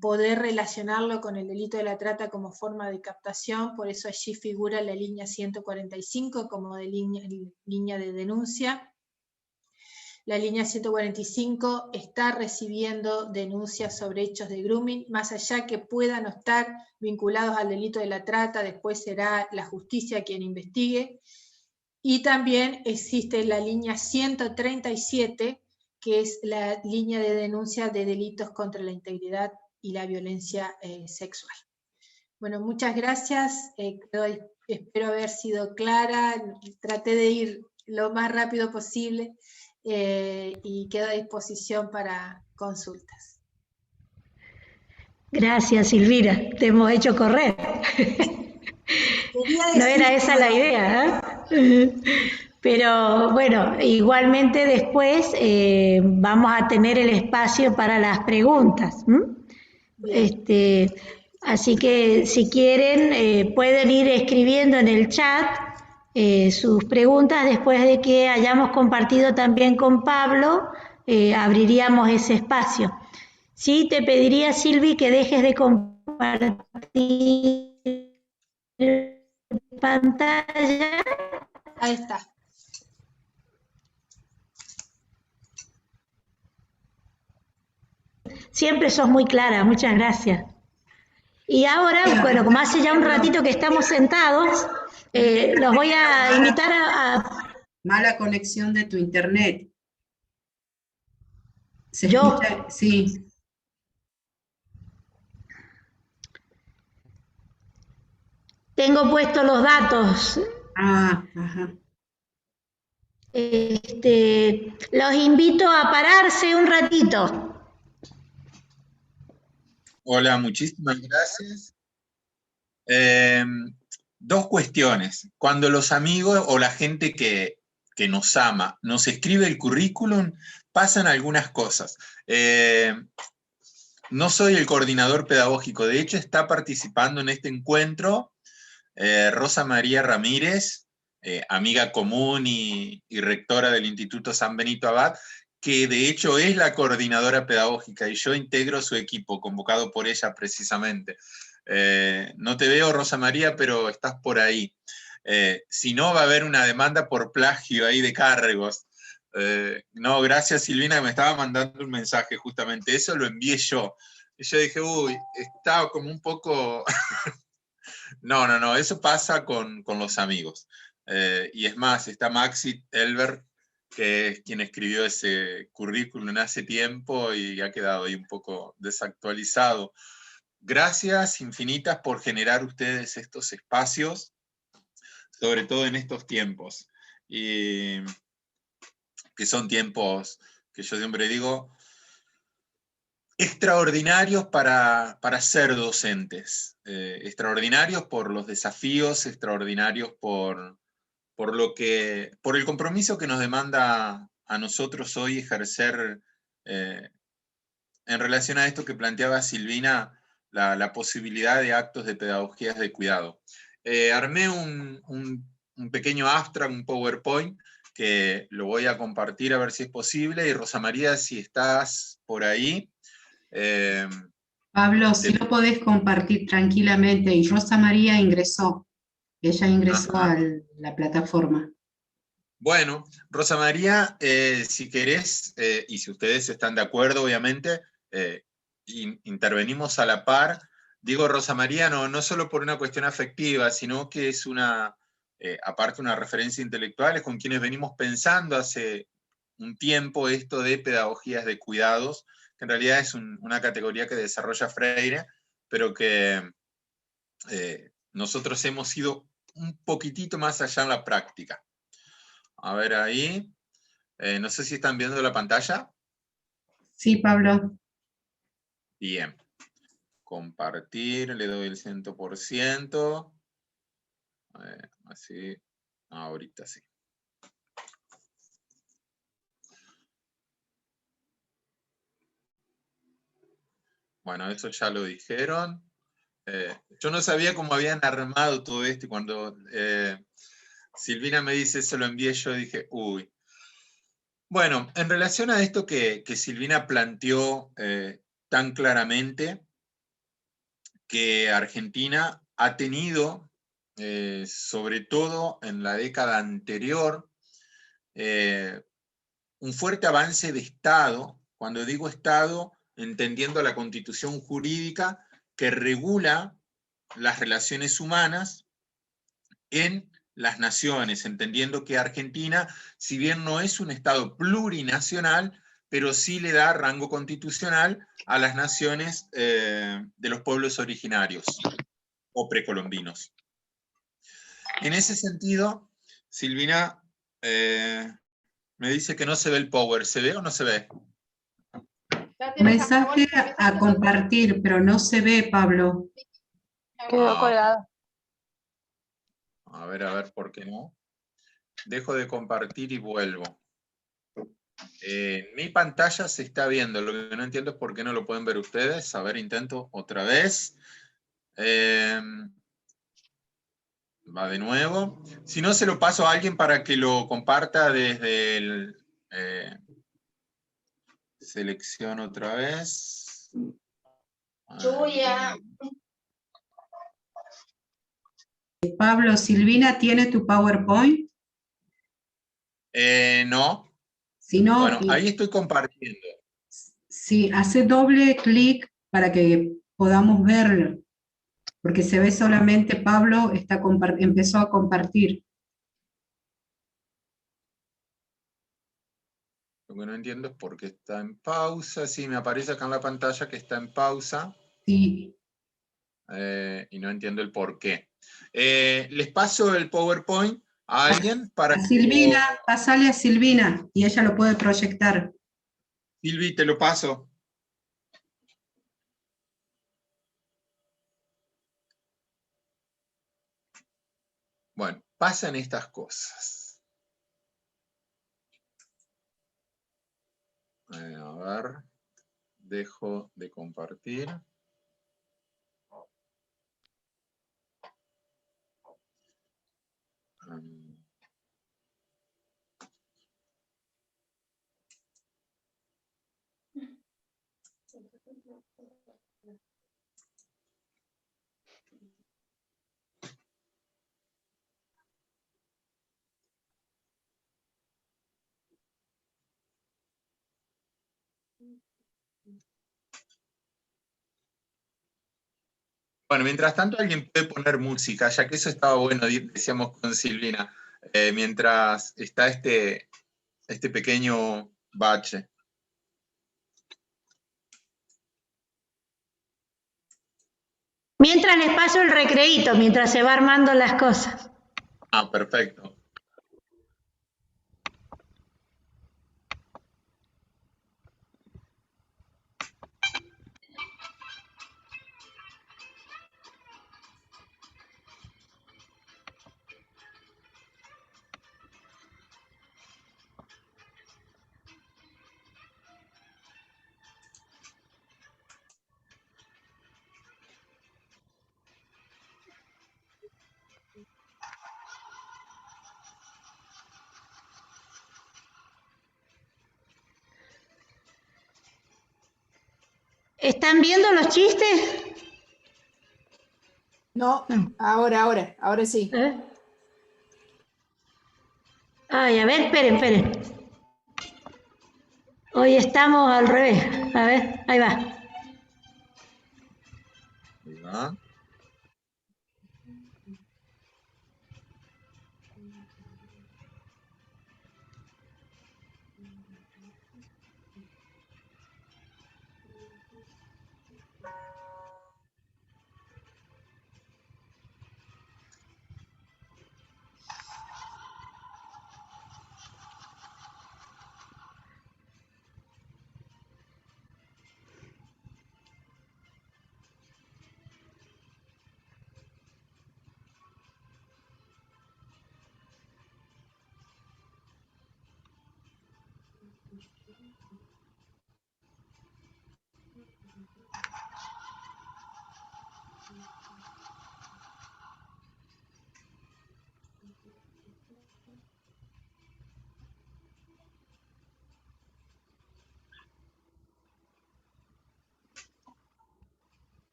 poder relacionarlo con el delito de la trata como forma de captación. Por eso allí figura la línea 145 como línea de denuncia. La línea 145 está recibiendo denuncias sobre hechos de grooming, más allá que puedan estar vinculados al delito de la trata, después será la justicia quien investigue. Y también existe la línea 137, que es la línea de denuncia de delitos contra la integridad y la violencia sexual. Bueno, muchas gracias, espero haber sido clara, traté de ir lo más rápido posible y quedo a disposición para consultas.
Gracias, Silvira, te hemos hecho correr. No era esa la idea, ¿eh? Pero bueno, igualmente después vamos a tener el espacio para las preguntas. Así que si quieren pueden ir escribiendo en el chat sus preguntas. Después de que hayamos compartido también con Pablo, abriríamos ese espacio. Sí, te pediría, Silvi, que dejes de compartir pantalla.
Ahí está.
Siempre sos muy clara, muchas gracias. Y ahora, bueno, como hace ya un ratito que estamos sentados, los voy a invitar a...
Mala conexión de tu internet. ¿Se
¿Yo?
escucha? Sí.
Tengo puestos los datos.
Ah, ajá.
Los invito a pararse un ratito.
Hola, muchísimas gracias. 2 cuestiones. Cuando los amigos o la gente que nos ama nos escribe el currículum, pasan algunas cosas. No soy el coordinador pedagógico, de hecho está participando en este encuentro Rosa María Ramírez, amiga común y rectora del Instituto San Benito Abad, que de hecho es la coordinadora pedagógica, y yo integro su equipo, convocado por ella precisamente. No te veo, Rosa María, pero estás por ahí. Si no, va a haber una demanda por plagio ahí de cargos. No, gracias Silvina, que me estaba mandando un mensaje justamente, eso lo envié yo. Y yo dije, uy, estaba como un poco... No, eso pasa con los amigos. Y es más, está Maxi Elber, que es quien escribió ese currículum hace tiempo y ha quedado ahí un poco desactualizado. Gracias infinitas por generar ustedes estos espacios, sobre todo en estos tiempos. Y que son tiempos que yo siempre digo, extraordinarios para ser docentes. Extraordinarios por los desafíos, extraordinarios por el compromiso que nos demanda a nosotros hoy ejercer, en relación a esto que planteaba Silvina, la posibilidad de actos de pedagogías de cuidado. Armé un pequeño abstract, un PowerPoint, que lo voy a compartir a ver si es posible, y Rosa María, si estás por ahí.
Pablo, si lo podés compartir tranquilamente, y Rosa María ingresó, ella ingresó
Ajá.
a la plataforma.
Bueno, Rosa María, si querés, y si ustedes están de acuerdo, obviamente, intervenimos a la par. Digo Rosa María no solo por una cuestión afectiva, sino que es aparte una referencia intelectual, es con quienes venimos pensando hace un tiempo esto de pedagogías de cuidados, que en realidad es una categoría que desarrolla Freire, pero que nosotros hemos ido un poquitito más allá en la práctica. A ver ahí. No sé si están viendo la pantalla.
Sí, Pablo.
Bien. Compartir, le doy el 100%. Así. Ahorita sí. Bueno, eso ya lo dijeron. Yo no sabía cómo habían armado todo esto, y cuando Silvina me dice, se lo envié, yo dije, uy. Bueno, en relación a esto que Silvina planteó tan claramente, que Argentina ha tenido, sobre todo en la década anterior, un fuerte avance de Estado. Cuando digo Estado, entendiendo la Constitución jurídica que regula las relaciones humanas en las naciones, entendiendo que Argentina, si bien no es un Estado plurinacional, pero sí le da rango constitucional a las naciones de los pueblos originarios o precolombinos. En ese sentido, Silvina me dice que no se ve el power. ¿Se ve o no se ve?
Mensaje a compartir, pero no se ve, Pablo.
Quedó colgado.
A ver, ¿por qué no? Dejo de compartir y vuelvo. Mi pantalla se está viendo, lo que no entiendo es por qué no lo pueden ver ustedes. A ver, intento otra vez. Va de nuevo. Si no, se lo paso a alguien para que lo comparta desde el... selecciono otra vez.
Pablo, Silvina, ¿tiene tu PowerPoint?
No.
Si no,
Bueno, ahí estoy compartiendo.
sí, hace doble clic para que podamos verlo, porque se ve solamente Pablo empezó a compartir.
Lo que no entiendo es por qué está en pausa. Sí, me aparece acá en la pantalla que está en pausa.
Sí.
Y no entiendo el por qué. Les paso el PowerPoint a alguien para
A
que...
Silvina, pasale a Silvina y ella lo puede proyectar.
Silvi, te lo paso. Bueno, pasan estas cosas. A ver, dejo de compartir. Bueno, mientras tanto alguien puede poner música, ya que eso estaba bueno, decíamos con Silvina, mientras está este pequeño bache.
Mientras les paso el recreíto, mientras se va armando las cosas.
Ah, perfecto.
¿Están viendo los chistes?
No, ahora sí.
¿Eh? Ay, a ver, esperen. Hoy estamos al revés. A ver, ahí va.
Ahí va.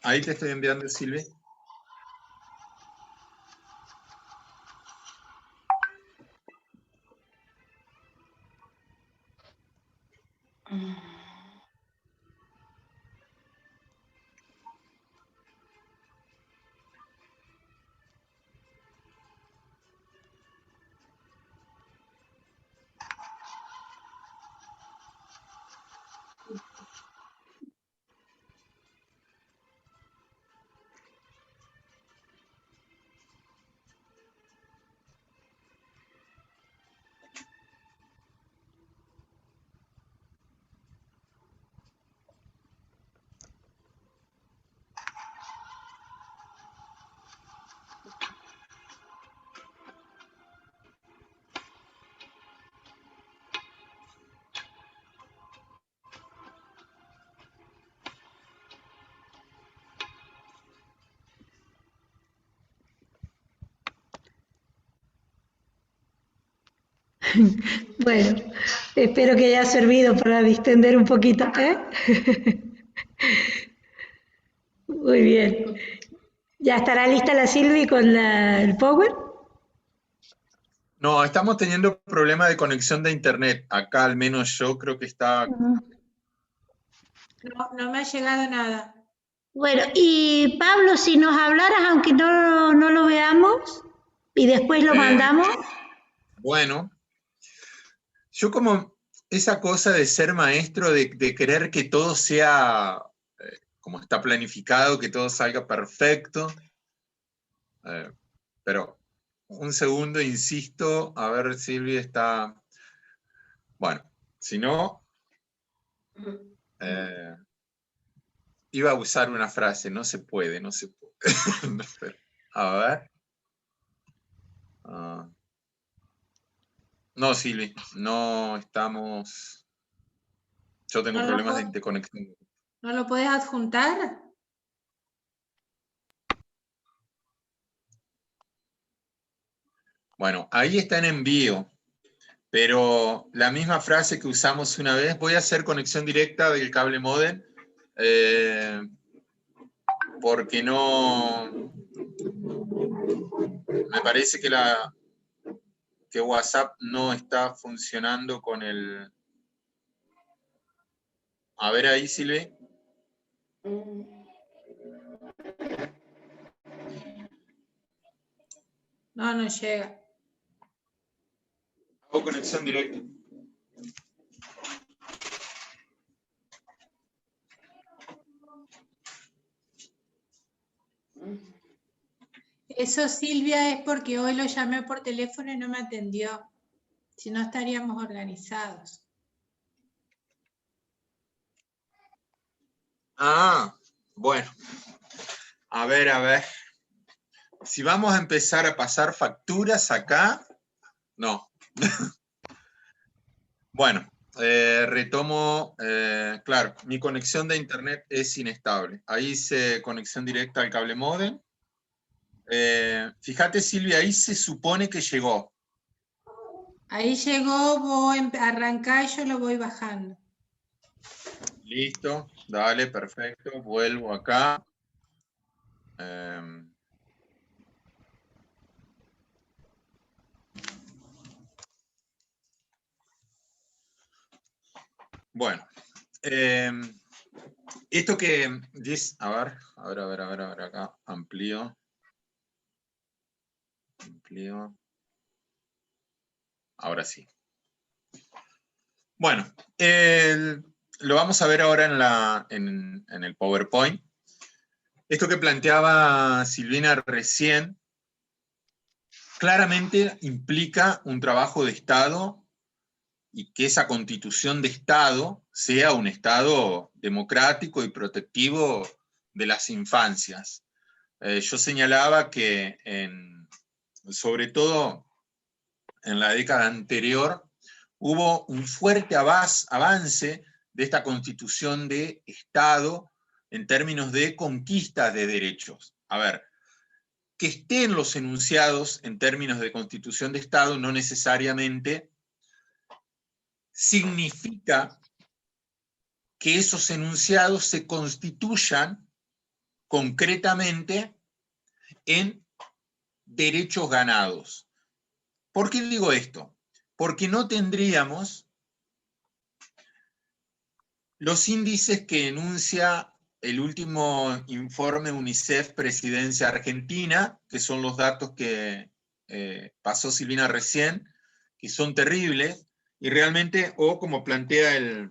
Ahí te estoy enviando, Silvi.
Bueno, espero que haya servido para distender un poquito, ¿eh? Muy bien. ¿Ya estará lista la Silvi con el Power?
No, estamos teniendo problemas de conexión de internet. Acá al menos yo creo que está...
No me ha llegado nada.
Bueno, y Pablo, si nos hablaras, aunque no lo veamos, y después lo mandamos.
Bueno, yo como esa cosa de ser maestro, de querer que todo sea como está planificado, que todo salga perfecto. Pero un segundo, insisto, a ver, Silvia está... Bueno, si no, iba a usar una frase, no se puede. A ver. No, Silvi, no estamos... Yo tengo problemas de conexión.
¿No lo podés adjuntar?
Bueno, ahí está en envío, pero la misma frase que usamos una vez, voy a hacer conexión directa del cable módem, porque no, me parece que WhatsApp no está funcionando con el... A ver ahí, Silvi.
No, no llega.
Hago conexión directa.
Eso, Silvia, es porque hoy lo llamé por teléfono y no me atendió. Si no, estaríamos organizados.
Ah, bueno. A ver. Si vamos a empezar a pasar facturas acá, no. Bueno, retomo, claro, mi conexión de internet es inestable. Ahí hice conexión directa al cable módem. Fíjate, Silvia, ahí se supone que llegó.
Ahí llegó, voy a arrancar y yo lo voy bajando.
Listo, dale, perfecto. Vuelvo acá. Bueno, esto que dice, a ver, acá, amplío. Ahora sí. Bueno, lo vamos a ver ahora en el PowerPoint. Esto que planteaba Silvina recién, claramente implica un trabajo de Estado y que esa constitución de Estado sea un Estado democrático y protectivo de las infancias. Yo señalaba que sobre todo en la década anterior hubo un fuerte avance de esta constitución de Estado en términos de conquista de derechos. A ver, que estén los enunciados en términos de constitución de Estado no necesariamente significa que esos enunciados se constituyan concretamente en derechos ganados. ¿Por qué digo esto? Porque no tendríamos los índices que enuncia el último informe UNICEF Presidencia Argentina, que son los datos que pasó Silvina recién, que son terribles, y realmente, o como plantea el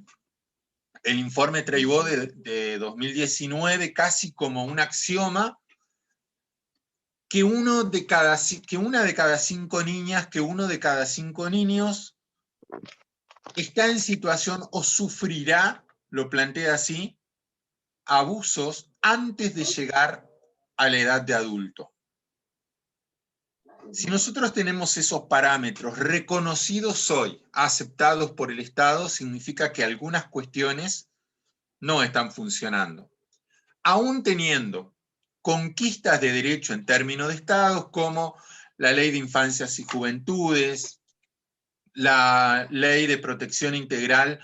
informe Treibó de 2019, casi como un axioma, que una de cada 5 niñas, que uno de cada 5 niños está en situación o sufrirá, lo plantea así, abusos antes de llegar a la edad de adulto. Si nosotros tenemos esos parámetros reconocidos hoy, aceptados por el Estado, significa que algunas cuestiones no están funcionando. Aún teniendo conquistas de derecho en términos de Estado, como la Ley de Infancias y Juventudes, la Ley de Protección Integral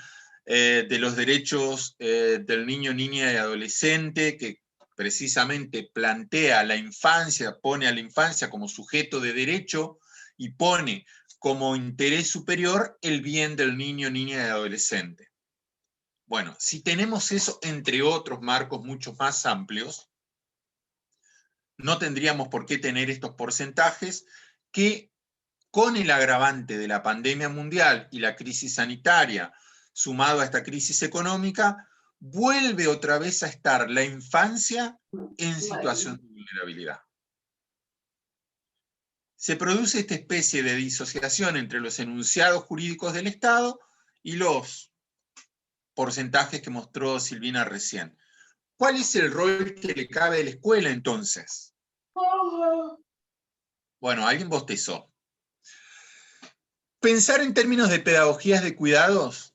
de los Derechos del Niño, Niña y Adolescente, que precisamente plantea la infancia, pone a la infancia como sujeto de derecho y pone como interés superior el bien del niño, niña y adolescente. Bueno, si tenemos eso, entre otros marcos mucho más amplios, no tendríamos por qué tener estos porcentajes que, con el agravante de la pandemia mundial y la crisis sanitaria, sumado a esta crisis económica, vuelve otra vez a estar la infancia en situación de vulnerabilidad. Se produce esta especie de disociación entre los enunciados jurídicos del Estado y los porcentajes que mostró Silvina recién. ¿Cuál es el rol que le cabe a la escuela entonces? Bueno, alguien bostezó. Pensar en términos de pedagogías de cuidados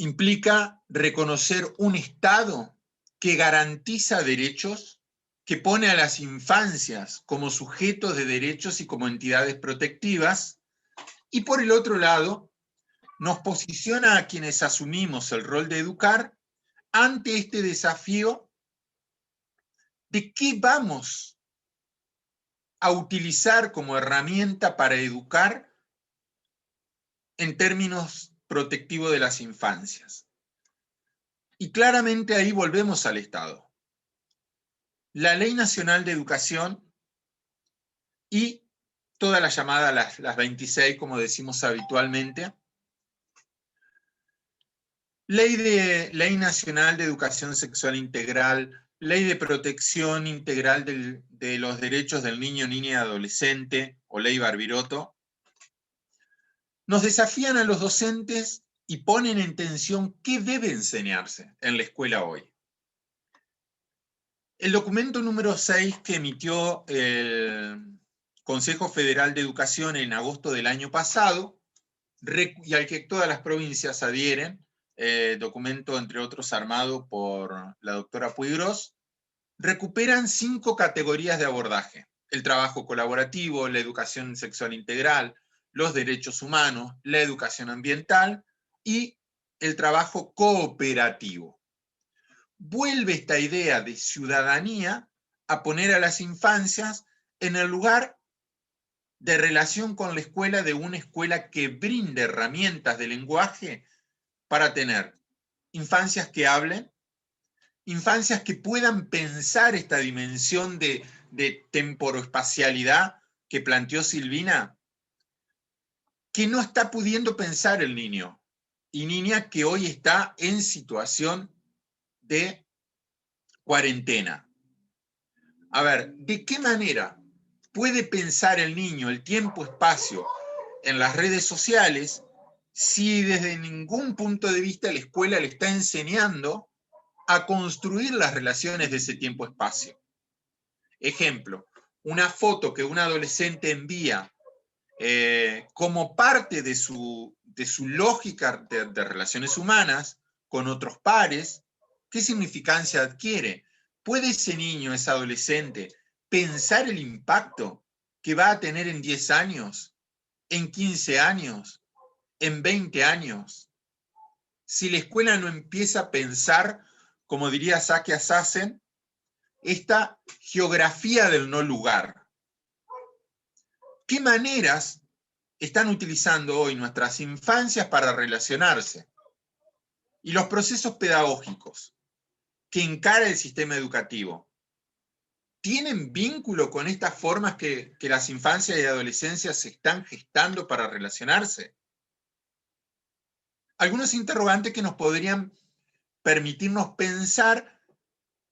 implica reconocer un Estado que garantiza derechos, que pone a las infancias como sujetos de derechos y como entidades protectivas, y por el otro lado, nos posiciona a quienes asumimos el rol de educar ante este desafío de qué vamos a utilizar como herramienta para educar en términos protectivos de las infancias. Y claramente ahí volvemos al Estado. La Ley Nacional de Educación y toda la llamada, las 26, como decimos habitualmente, Ley Nacional de Educación Sexual Integral, Ley de Protección Integral de los Derechos del Niño, Niña y Adolescente, o Ley Barbiroto, nos desafían a los docentes y ponen en tensión qué debe enseñarse en la escuela hoy. El documento número 6 que emitió el Consejo Federal de Educación en agosto del año pasado, y al que todas las provincias adhieren, documento entre otros armado por la doctora Puigros, recuperan 5 categorías de abordaje: el trabajo colaborativo, la educación sexual integral, los derechos humanos, la educación ambiental y el trabajo cooperativo. Vuelve esta idea de ciudadanía a poner a las infancias en el lugar de relación con la escuela, de una escuela que brinde herramientas de lenguaje para tener infancias que hablen, infancias que puedan pensar esta dimensión de temporoespacialidad que planteó Silvina, que no está pudiendo pensar el niño y niña que hoy está en situación de cuarentena. A ver, ¿de qué manera puede pensar el niño el tiempo-espacio en las redes sociales si desde ningún punto de vista la escuela le está enseñando a construir las relaciones de ese tiempo-espacio? Ejemplo, una foto que un adolescente envía como parte de su lógica de relaciones humanas con otros pares, ¿qué significancia adquiere? ¿Puede ese niño, ese adolescente, pensar el impacto que va a tener en 10 años, en 15 años, en 20 años? Si la escuela no empieza a pensar, como diría Saki Asasen, esta geografía del no lugar. ¿Qué maneras están utilizando hoy nuestras infancias para relacionarse? Y los procesos pedagógicos que encara el sistema educativo, ¿tienen vínculo con estas formas que las infancias y adolescencias se están gestando para relacionarse? Algunos interrogantes que nos podrían permitirnos pensar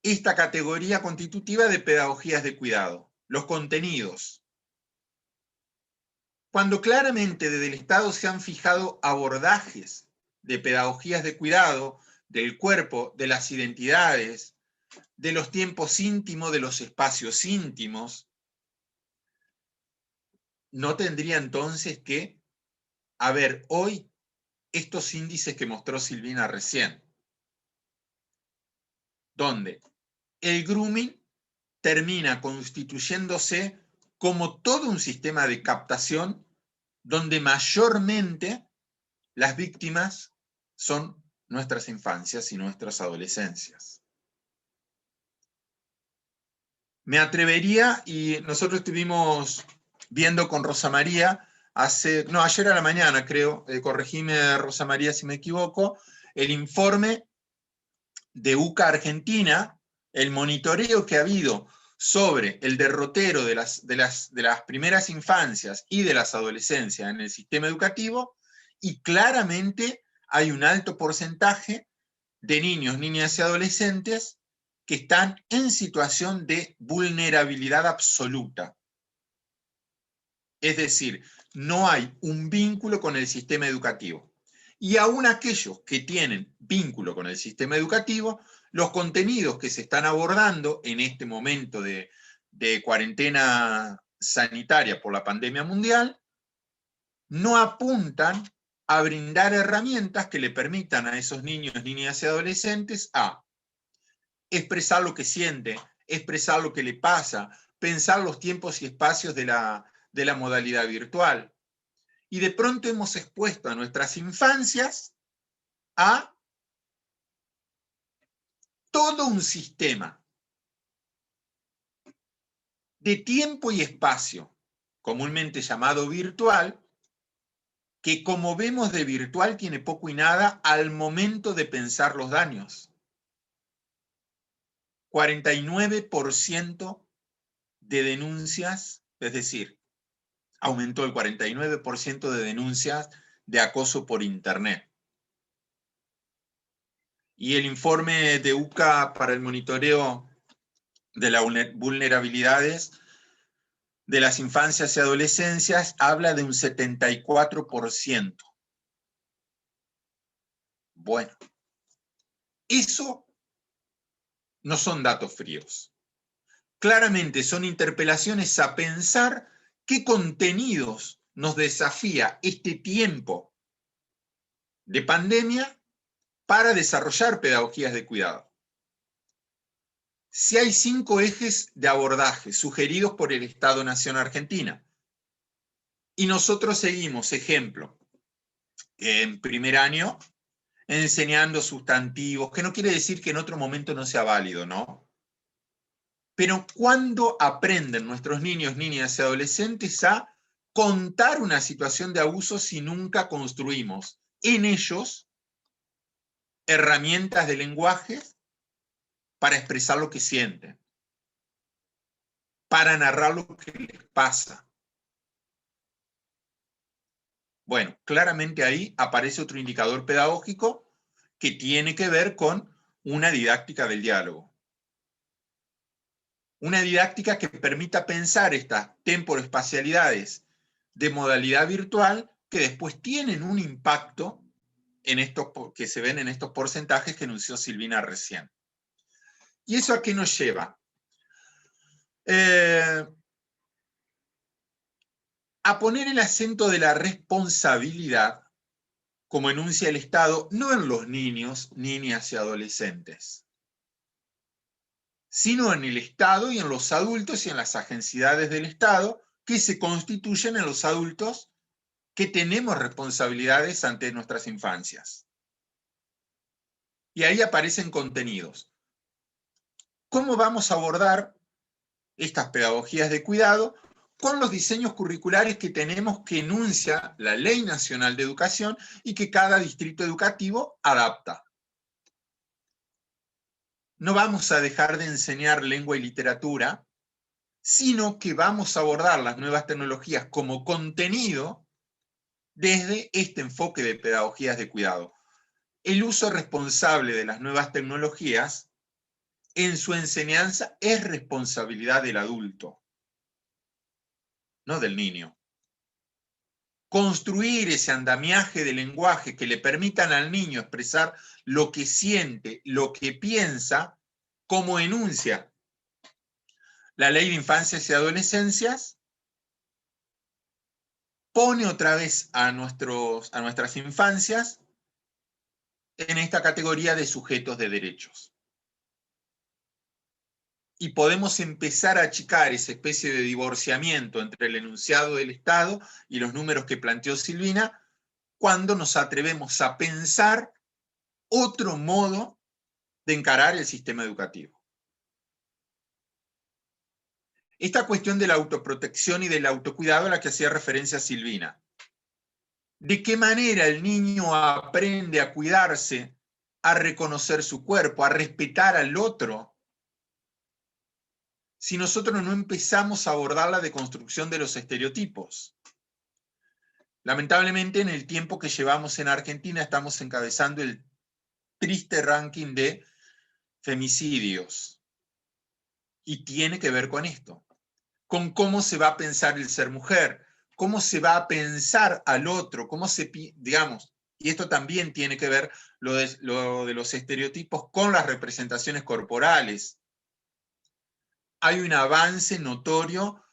esta categoría constitutiva de pedagogías de cuidado, los contenidos. Cuando claramente desde el Estado se han fijado abordajes de pedagogías de cuidado del cuerpo, de las identidades, de los tiempos íntimos, de los espacios íntimos, ¿no tendría entonces que haber hoy estos índices que mostró Silvina recién? Donde el grooming termina constituyéndose como todo un sistema de captación donde mayormente las víctimas son nuestras infancias y nuestras adolescencias. Me atrevería, y nosotros estuvimos viendo con Rosa María, ayer a la mañana creo, corregime Rosa María si me equivoco, el informe de UCA Argentina, el monitoreo que ha habido sobre el derrotero de las primeras infancias y de las adolescencias en el sistema educativo, y claramente hay un alto porcentaje de niños, niñas y adolescentes que están en situación de vulnerabilidad absoluta. Es decir, no hay un vínculo con el sistema educativo. Y aún aquellos que tienen vínculo con el sistema educativo, los contenidos que se están abordando en este momento de cuarentena sanitaria por la pandemia mundial, no apuntan a brindar herramientas que le permitan a esos niños, niñas y adolescentes a expresar lo que siente, expresar lo que le pasa, pensar los tiempos y espacios de la modalidad virtual. Y de pronto hemos expuesto a nuestras infancias a todo un sistema de tiempo y espacio, comúnmente llamado virtual, que como vemos de virtual tiene poco y nada al momento de pensar los daños. 49% de denuncias, es decir, aumentó el 49% de denuncias de acoso por Internet. Y el informe de UCA para el monitoreo de las vulnerabilidades de las infancias y adolescencias habla de un 74%. Bueno, eso no son datos fríos. Claramente son interpelaciones a pensar qué contenidos nos desafía este tiempo de pandemia para desarrollar pedagogías de cuidado. Si hay 5 ejes de abordaje sugeridos por el Estado-Nación Argentina, y nosotros seguimos, ejemplo, en primer año, enseñando sustantivos, que no quiere decir que en otro momento no sea válido, ¿no? Pero ¿cuándo aprenden nuestros niños, niñas y adolescentes a contar una situación de abuso si nunca construimos en ellos herramientas de lenguaje para expresar lo que sienten, para narrar lo que les pasa? Bueno, claramente ahí aparece otro indicador pedagógico que tiene que ver con una didáctica del diálogo. Una didáctica que permita pensar estas temporoespacialidades de modalidad virtual que después tienen un impacto en estos, que se ven en estos porcentajes que anunció Silvina recién. ¿Y eso a qué nos lleva? A poner el acento de la responsabilidad, como enuncia el Estado, no en los niños, niñas y adolescentes, sino en el Estado y en los adultos y en las agencias del Estado que se constituyen en los adultos que tenemos responsabilidades ante nuestras infancias. Y ahí aparecen contenidos. ¿Cómo vamos a abordar estas pedagogías de cuidado con los diseños curriculares que tenemos que enuncia la Ley Nacional de Educación y que cada distrito educativo adapta? No vamos a dejar de enseñar lengua y literatura, sino que vamos a abordar las nuevas tecnologías como contenido desde este enfoque de pedagogías de cuidado. El uso responsable de las nuevas tecnologías en su enseñanza es responsabilidad del adulto, no del niño. Construir ese andamiaje de lenguaje que le permitan al niño expresar lo que siente, lo que piensa, como enuncia la Ley de Infancias y Adolescencias, pone otra vez a nuestras infancias en esta categoría de sujetos de derechos. Y podemos empezar a achicar esa especie de divorciamiento entre el enunciado del Estado y los números que planteó Silvina cuando nos atrevemos a pensar otro modo de encarar el sistema educativo. Esta cuestión de la autoprotección y del autocuidado a la que hacía referencia Silvina. ¿De qué manera el niño aprende a cuidarse, a reconocer su cuerpo, a respetar al otro, si nosotros no empezamos a abordar la deconstrucción de los estereotipos? Lamentablemente, en el tiempo que llevamos en Argentina, estamos encabezando el triste ranking de femicidios. Y tiene que ver con esto, con cómo se va a pensar el ser mujer, cómo se va a pensar al otro, cómo se, digamos, y esto también tiene que ver lo de los estereotipos con las representaciones corporales. Hay un avance notorio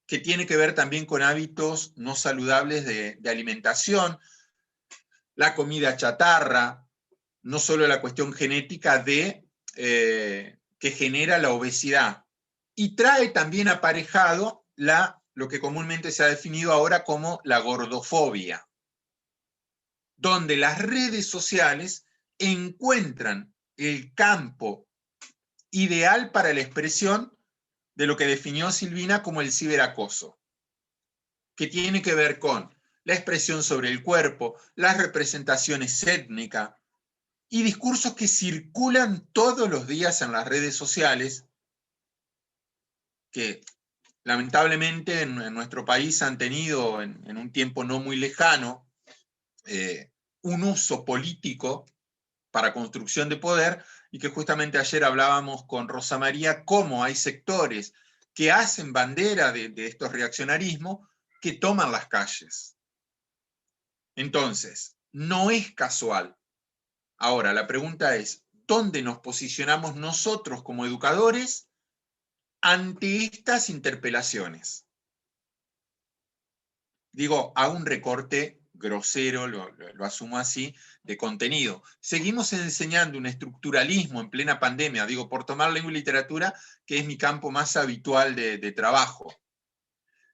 que tiene que ver también con hábitos no saludables de alimentación, la comida chatarra, no solo la cuestión genética de que genera la obesidad. Y trae también aparejado lo que comúnmente se ha definido ahora como la gordofobia, donde las redes sociales encuentran el campo ideal para la expresión de lo que definió Silvina como el ciberacoso, que tiene que ver con la expresión sobre el cuerpo, las representaciones étnicas y discursos que circulan todos los días en las redes sociales, que lamentablemente en nuestro país han tenido en un tiempo no muy lejano un uso político para construcción de poder, y que justamente ayer hablábamos con Rosa María cómo hay sectores que hacen bandera de estos reaccionarismos que toman las calles. Entonces, no es casual. Ahora, la pregunta es, ¿dónde nos posicionamos nosotros como educadores ante estas interpelaciones? Digo, hago un recorte grosero, lo asumo así, de contenido. Seguimos enseñando un estructuralismo en plena pandemia, digo, por tomar lengua y literatura, que es mi campo más habitual de trabajo.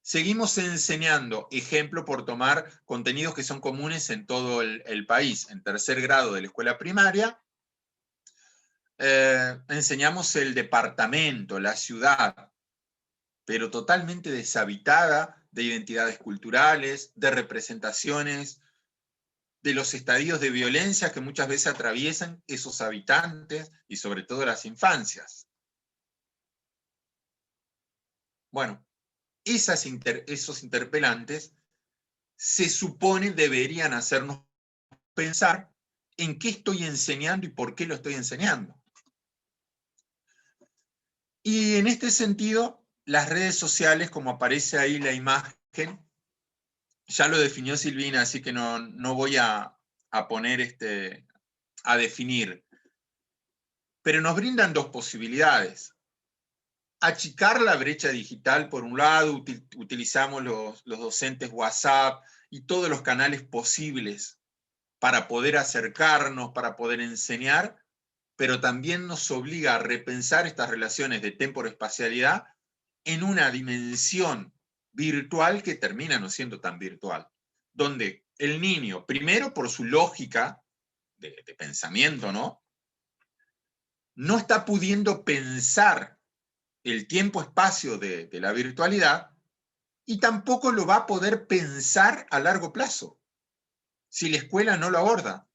Seguimos enseñando, ejemplo, por tomar contenidos que son comunes en todo el país. En tercer grado de la escuela primaria, enseñamos el departamento, la ciudad, pero totalmente deshabitada de identidades culturales, de representaciones, de los estadios de violencia que muchas veces atraviesan esos habitantes y sobre todo las infancias. Bueno, esos interpelantes se supone deberían hacernos pensar en qué estoy enseñando y por qué lo estoy enseñando. Y en este sentido, las redes sociales, como aparece ahí la imagen, ya lo definió Silvina, así que no voy a poner a definir. Pero nos brindan dos posibilidades. Achicar la brecha digital, por un lado, utilizamos los docentes WhatsApp y todos los canales posibles para poder acercarnos, para poder enseñar, pero también nos obliga a repensar estas relaciones de temporoespacialidad en una dimensión virtual que termina no siendo tan virtual, donde el niño, primero por su lógica de pensamiento, no está pudiendo pensar el tiempo-espacio de la virtualidad, y tampoco lo va a poder pensar a largo plazo, si la escuela no lo aborda.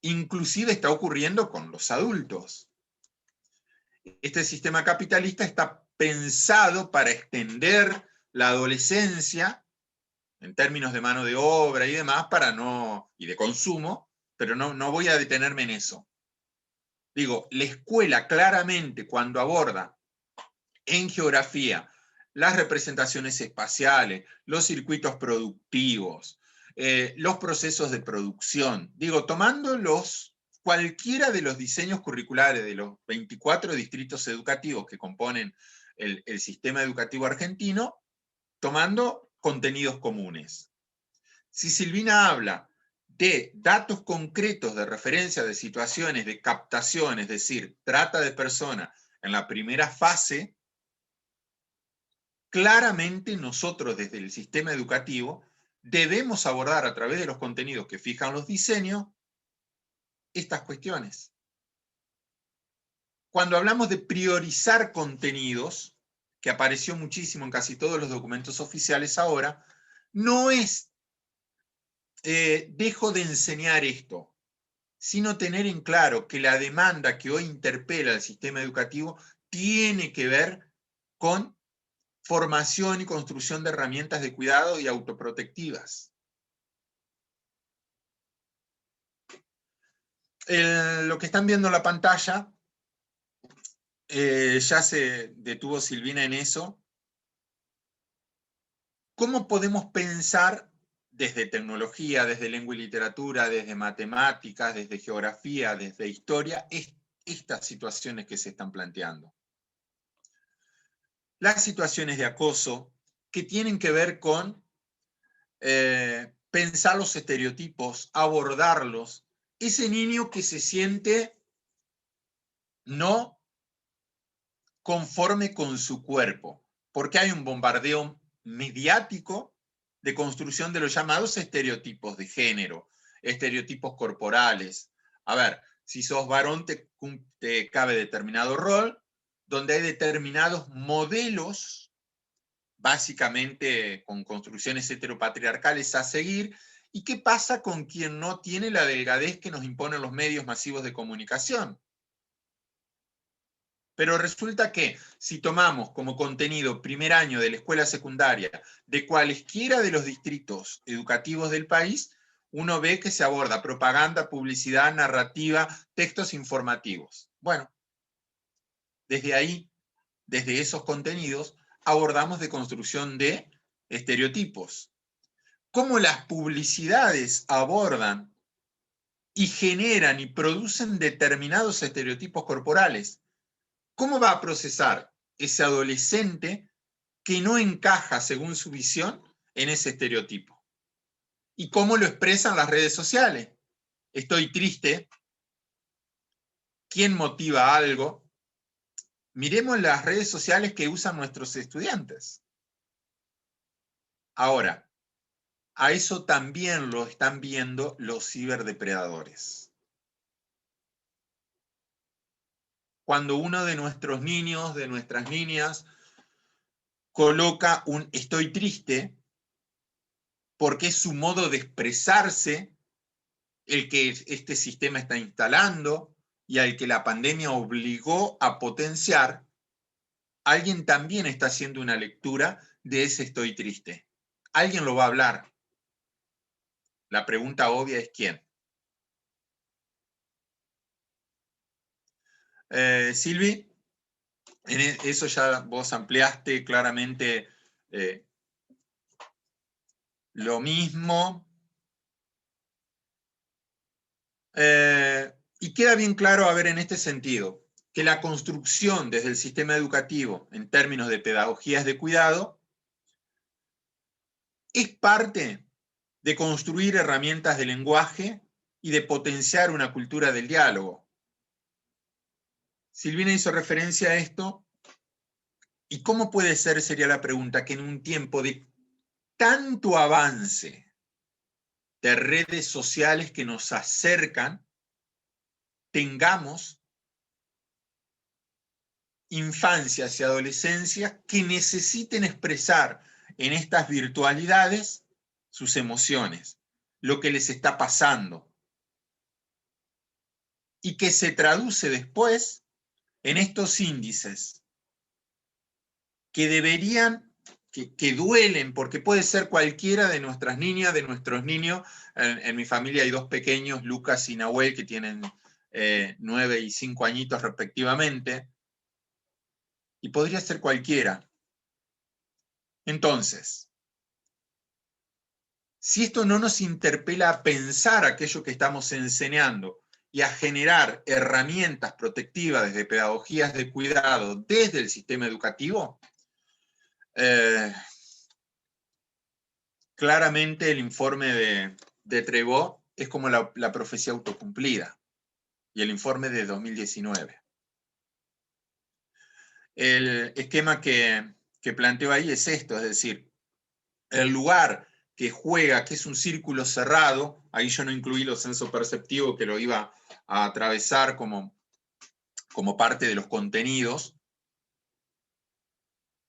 Inclusive está ocurriendo con los adultos. Este sistema capitalista está pensado para extender la adolescencia en términos de mano de obra y demás, y de consumo, pero no voy a detenerme en eso. Digo, la escuela claramente cuando aborda en geografía las representaciones espaciales, los circuitos productivos, los procesos de producción, digo, tomando cualquiera de los diseños curriculares de los 24 distritos educativos que componen el sistema educativo argentino, tomando contenidos comunes. Si Silvina habla de datos concretos de referencia de situaciones de captación, es decir, trata de personas en la primera fase, claramente nosotros desde el sistema educativo debemos abordar a través de los contenidos que fijan los diseños estas cuestiones. Cuando hablamos de priorizar contenidos, que apareció muchísimo en casi todos los documentos oficiales ahora, no es dejo de enseñar esto, sino tener en claro que la demanda que hoy interpela el sistema educativo tiene que ver con formación y construcción de herramientas de cuidado y autoprotectivas. Lo que están viendo en la pantalla, ya se detuvo Silvina en eso. ¿Cómo podemos pensar desde tecnología, desde lengua y literatura, desde matemáticas, desde geografía, desde historia, estas situaciones que se están planteando? Las situaciones de acoso que tienen que ver con pensar los estereotipos, abordarlos. Ese niño que se siente no conforme con su cuerpo, porque hay un bombardeo mediático de construcción de los llamados estereotipos de género, estereotipos corporales. A ver, si sos varón te cabe determinado rol, donde hay determinados modelos, básicamente con construcciones heteropatriarcales a seguir. ¿Y qué pasa con quien no tiene la delgadez que nos imponen los medios masivos de comunicación? Pero resulta que si tomamos como contenido primer año de la escuela secundaria de cualesquiera de los distritos educativos del país, uno ve que se aborda propaganda, publicidad, narrativa, textos informativos. Bueno, desde ahí, desde esos contenidos, abordamos de construcción de estereotipos. Cómo las publicidades abordan y generan y producen determinados estereotipos corporales. ¿Cómo va a procesar ese adolescente que no encaja, según su visión, en ese estereotipo? ¿Y cómo lo expresan las redes sociales? Estoy triste. ¿Quién motiva algo? Miremos las redes sociales que usan nuestros estudiantes. Ahora, a eso también lo están viendo los ciberdepredadores. Cuando uno de nuestros niños, de nuestras niñas, coloca un estoy triste, porque es su modo de expresarse el que este sistema está instalando y al que la pandemia obligó a potenciar, alguien también está haciendo una lectura de ese estoy triste. Alguien lo va a hablar. La pregunta obvia es ¿quién? Silvi, en eso ya vos ampliaste claramente lo mismo. Y queda bien claro, a ver, en este sentido, que la construcción desde el sistema educativo, en términos de pedagogías de cuidado, es parte de construir herramientas de lenguaje y de potenciar una cultura del diálogo. Silvina hizo referencia a esto, ¿y cómo puede ser, sería la pregunta, que en un tiempo de tanto avance de redes sociales que nos acercan, tengamos infancias y adolescencias que necesiten expresar en estas virtualidades sus emociones, lo que les está pasando, y que se traduce después en estos índices que deberían, que duelen, porque puede ser cualquiera de nuestras niñas, de nuestros niños. En mi familia hay dos pequeños, Lucas y Nahuel, que tienen 9 y 5 añitos respectivamente, y podría ser cualquiera. Entonces, si esto no nos interpela a pensar aquello que estamos enseñando y a generar herramientas protectivas desde pedagogías de cuidado desde el sistema educativo, claramente el informe de Trebó es como la profecía autocumplida, y el informe de 2019. El esquema que planteo ahí es esto, es decir, el lugar que juega, que es un círculo cerrado, ahí yo no incluí lo senso-perceptivo que lo iba a atravesar como parte de los contenidos.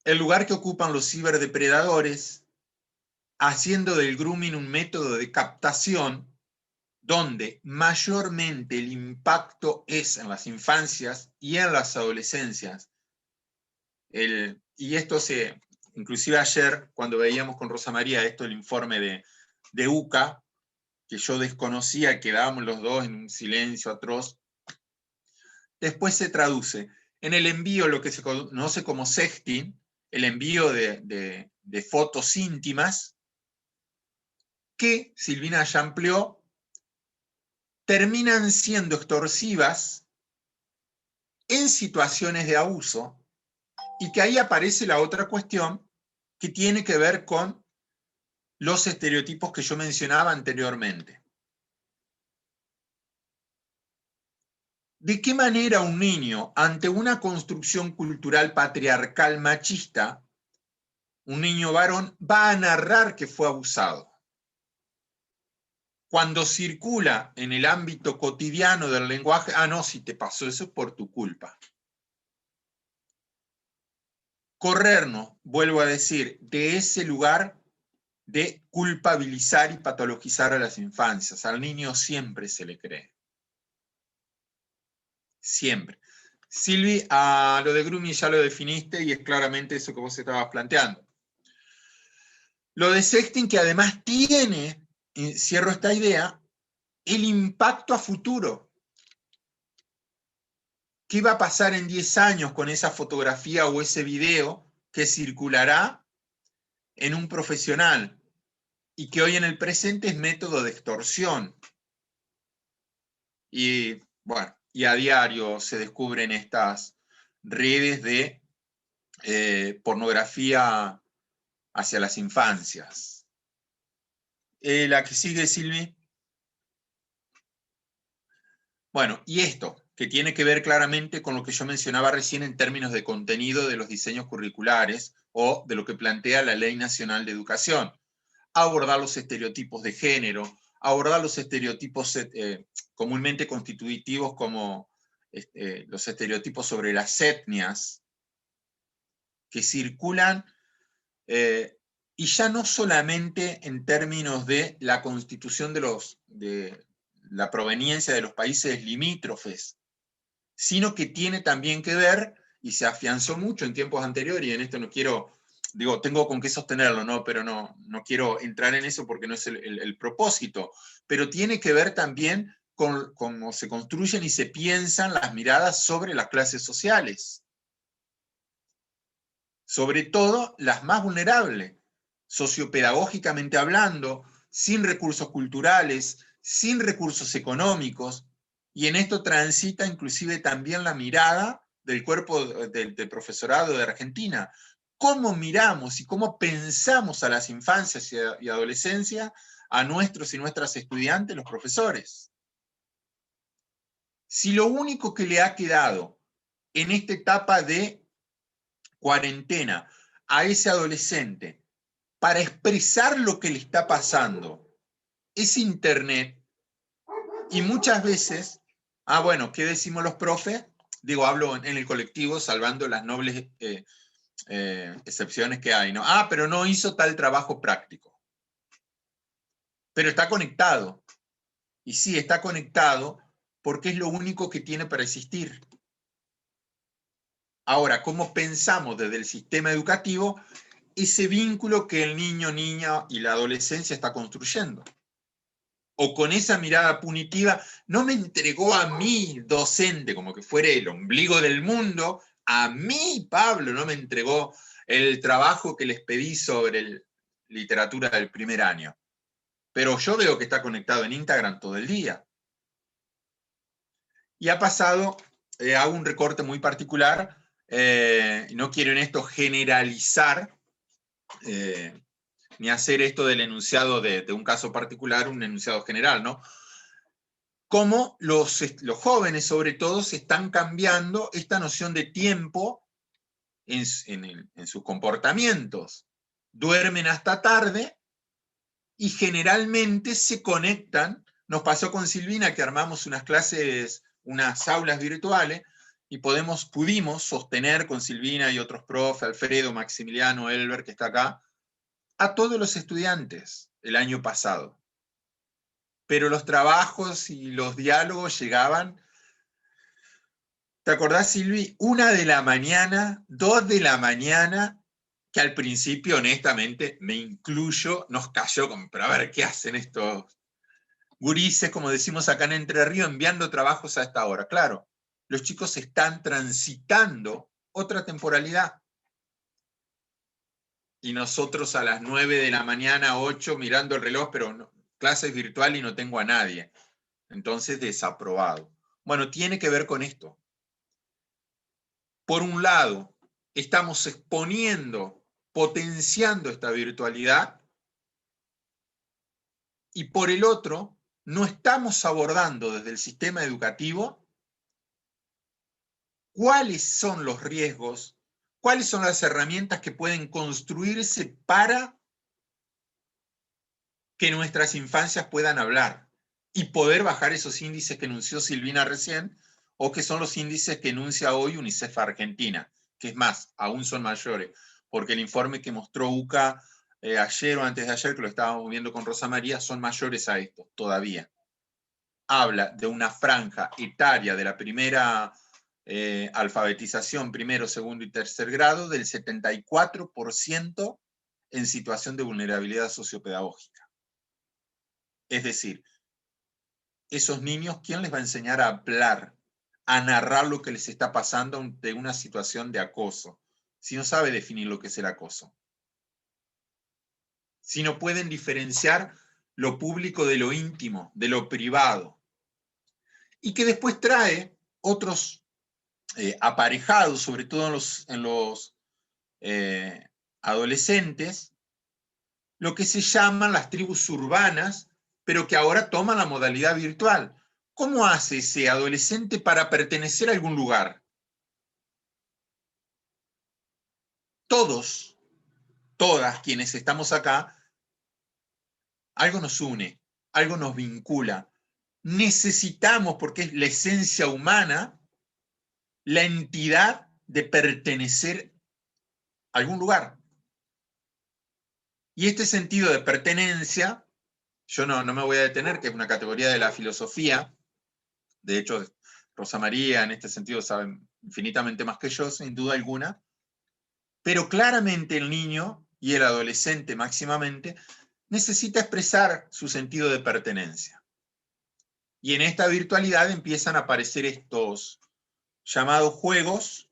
El lugar que ocupan los ciberdepredadores, haciendo del grooming un método de captación, donde mayormente el impacto es en las infancias y en las adolescencias. Y esto inclusive ayer, cuando veíamos con Rosa María esto, el informe de UCA, que yo desconocía, quedábamos los dos en un silencio atroz, después se traduce en el envío, lo que se conoce como sexting, el envío de fotos íntimas, que Silvina ya amplió, terminan siendo extorsivas en situaciones de abuso, y que ahí aparece la otra cuestión que tiene que ver con los estereotipos que yo mencionaba anteriormente. ¿De qué manera un niño, ante una construcción cultural patriarcal machista, un niño varón, va a narrar que fue abusado? Cuando circula en el ámbito cotidiano del lenguaje, ah, no, si te pasó eso es por tu culpa. Corrernos, vuelvo a decir, de ese lugar de culpabilizar y patologizar a las infancias. Al niño siempre se le cree. Siempre. Silvi, a lo de grooming ya lo definiste y es claramente eso que vos estabas planteando. Lo de sexting, que además tiene, y cierro esta idea, el impacto a futuro. ¿Qué va a pasar en 10 años con esa fotografía o ese video que circulará en un profesional y que hoy en el presente es método de extorsión? Y bueno, y a diario se descubren estas redes de pornografía hacia las infancias. La que sigue, Silvi. Bueno, y esto, que tiene que ver claramente con lo que yo mencionaba recién en términos de contenido de los diseños curriculares o de lo que plantea la Ley Nacional de Educación. Abordar los estereotipos de género, abordar los estereotipos comúnmente constitutivos como los estereotipos sobre las etnias que circulan, y ya no solamente en términos de la constitución de la proveniencia de los países limítrofes, sino que tiene también que ver, y se afianzó mucho en tiempos anteriores, y en esto no quiero, digo, tengo con qué sostenerlo, ¿no? Pero no quiero entrar en eso porque no es el propósito, pero tiene que ver también con cómo se construyen y se piensan las miradas sobre las clases sociales, sobre todo las más vulnerables, sociopedagógicamente hablando, sin recursos culturales, sin recursos económicos, y en esto transita inclusive también la mirada del cuerpo del profesorado de Argentina. ¿Cómo miramos y cómo pensamos a las infancias y adolescencias, a nuestros y nuestras estudiantes, los profesores? Si lo único que le ha quedado en esta etapa de cuarentena a ese adolescente para expresar lo que le está pasando es Internet, y muchas veces, bueno, ¿qué decimos los profes? Digo, hablo en el colectivo, salvando las nobles excepciones que hay, ¿no? Pero no hizo tal trabajo práctico. Pero está conectado. Y sí, está conectado porque es lo único que tiene para existir. Ahora, ¿cómo pensamos desde el sistema educativo ese vínculo que el niño, niña y la adolescencia está construyendo? O con esa mirada punitiva, no me entregó a mí, docente, como que fuera el ombligo del mundo, a mí, Pablo, no me entregó el trabajo que les pedí sobre literatura del primer año. Pero yo veo que está conectado en Instagram todo el día. Y ha pasado, hago un recorte muy particular, no quiero en esto generalizar, ni hacer esto del enunciado de un caso particular, un enunciado general, ¿no? Cómo los jóvenes, sobre todo, se están cambiando esta noción de tiempo en sus comportamientos. Duermen hasta tarde y generalmente se conectan. Nos pasó con Silvina que armamos unas clases, unas aulas virtuales, y pudimos sostener con Silvina y otros profes, Alfredo, Maximiliano, Elber, que está acá, a todos los estudiantes el año pasado. Pero los trabajos y los diálogos llegaban. ¿Te acordás, Silvi? 1 de la mañana, 2 de la mañana, que al principio, honestamente, me incluyo, nos cayó como, pero a ver, ¿qué hacen estos gurises, como decimos acá en Entre Ríos, enviando trabajos a esta hora? Claro, los chicos están transitando otra temporalidad. Y nosotros a las 9 de la mañana, 8, mirando el reloj, pero no, clases virtual y no tengo a nadie. Entonces, desaprobado. Bueno, tiene que ver con esto. Por un lado, estamos exponiendo, potenciando esta virtualidad, y por el otro, no estamos abordando desde el sistema educativo cuáles son los riesgos, cuáles son las herramientas que pueden construirse para que nuestras infancias puedan hablar y poder bajar esos índices que enunció Silvina recién, o que son los índices que enuncia hoy UNICEF Argentina, que es más, aún son mayores, porque el informe que mostró UCA ayer o antes de ayer, que lo estábamos viendo con Rosa María, son mayores a esto todavía. Habla de una franja etaria de la primera alfabetización, primero, segundo y tercer grado, del 74% en situación de vulnerabilidad sociopedagógica. Es decir, esos niños, ¿quién les va a enseñar a hablar, a narrar lo que les está pasando ante una situación de acoso, si no sabe definir lo que es el acoso? Si no pueden diferenciar lo público de lo íntimo, de lo privado. Y que después trae otros aparejados, sobre todo en los adolescentes, lo que se llaman las tribus urbanas, pero que ahora toman la modalidad virtual. ¿Cómo hace ese adolescente para pertenecer a algún lugar? Todos, todas quienes estamos acá, algo nos une, algo nos vincula. Necesitamos, porque es la esencia humana, la entidad de pertenecer a algún lugar. Y este sentido de pertenencia, yo no me voy a detener, que es una categoría de la filosofía. De hecho, Rosa María en este sentido sabe infinitamente más que yo, sin duda alguna. Pero claramente el niño y el adolescente máximamente necesita expresar su sentido de pertenencia. Y en esta virtualidad empiezan a aparecer estos llamados juegos,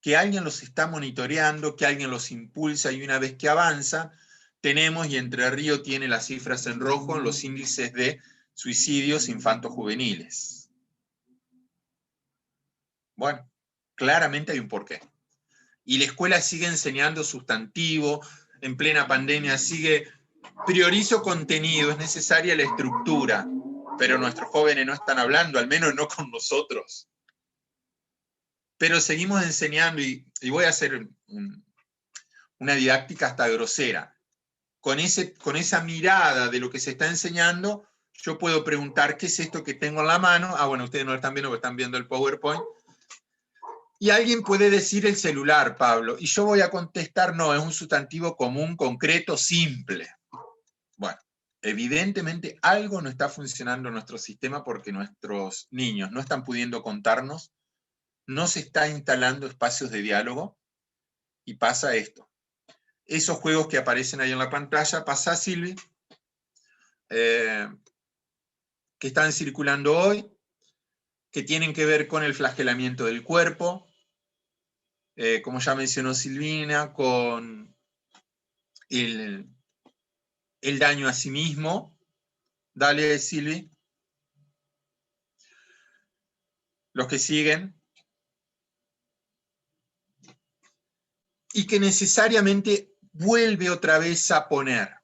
que alguien los está monitoreando, que alguien los impulsa, y una vez que avanzan, tenemos, y Entre Ríos tiene las cifras en rojo, en los índices de suicidios infanto-juveniles. Bueno, claramente hay un porqué. Y la escuela sigue enseñando sustantivo, en plena pandemia sigue, priorizo contenido, es necesaria la estructura, pero nuestros jóvenes no están hablando, al menos no con nosotros. Pero seguimos enseñando, y voy a hacer una didáctica hasta grosera. Con esa mirada de lo que se está enseñando, yo puedo preguntar, ¿qué es esto que tengo en la mano? Ah, bueno, ustedes no lo están viendo porque están viendo el PowerPoint. Y alguien puede decir el celular, Pablo, y yo voy a contestar, no, es un sustantivo común, concreto, simple. Bueno, evidentemente algo no está funcionando en nuestro sistema porque nuestros niños no están pudiendo contarnos, no se está instalando espacios de diálogo, y pasa esto. Esos juegos que aparecen ahí en la pantalla, pasa Silvi, que están circulando hoy, que tienen que ver con el flagelamiento del cuerpo, como ya mencionó Silvina, con el daño a sí mismo. Dale, Silvi. Los que siguen. Y que necesariamente vuelve otra vez a poner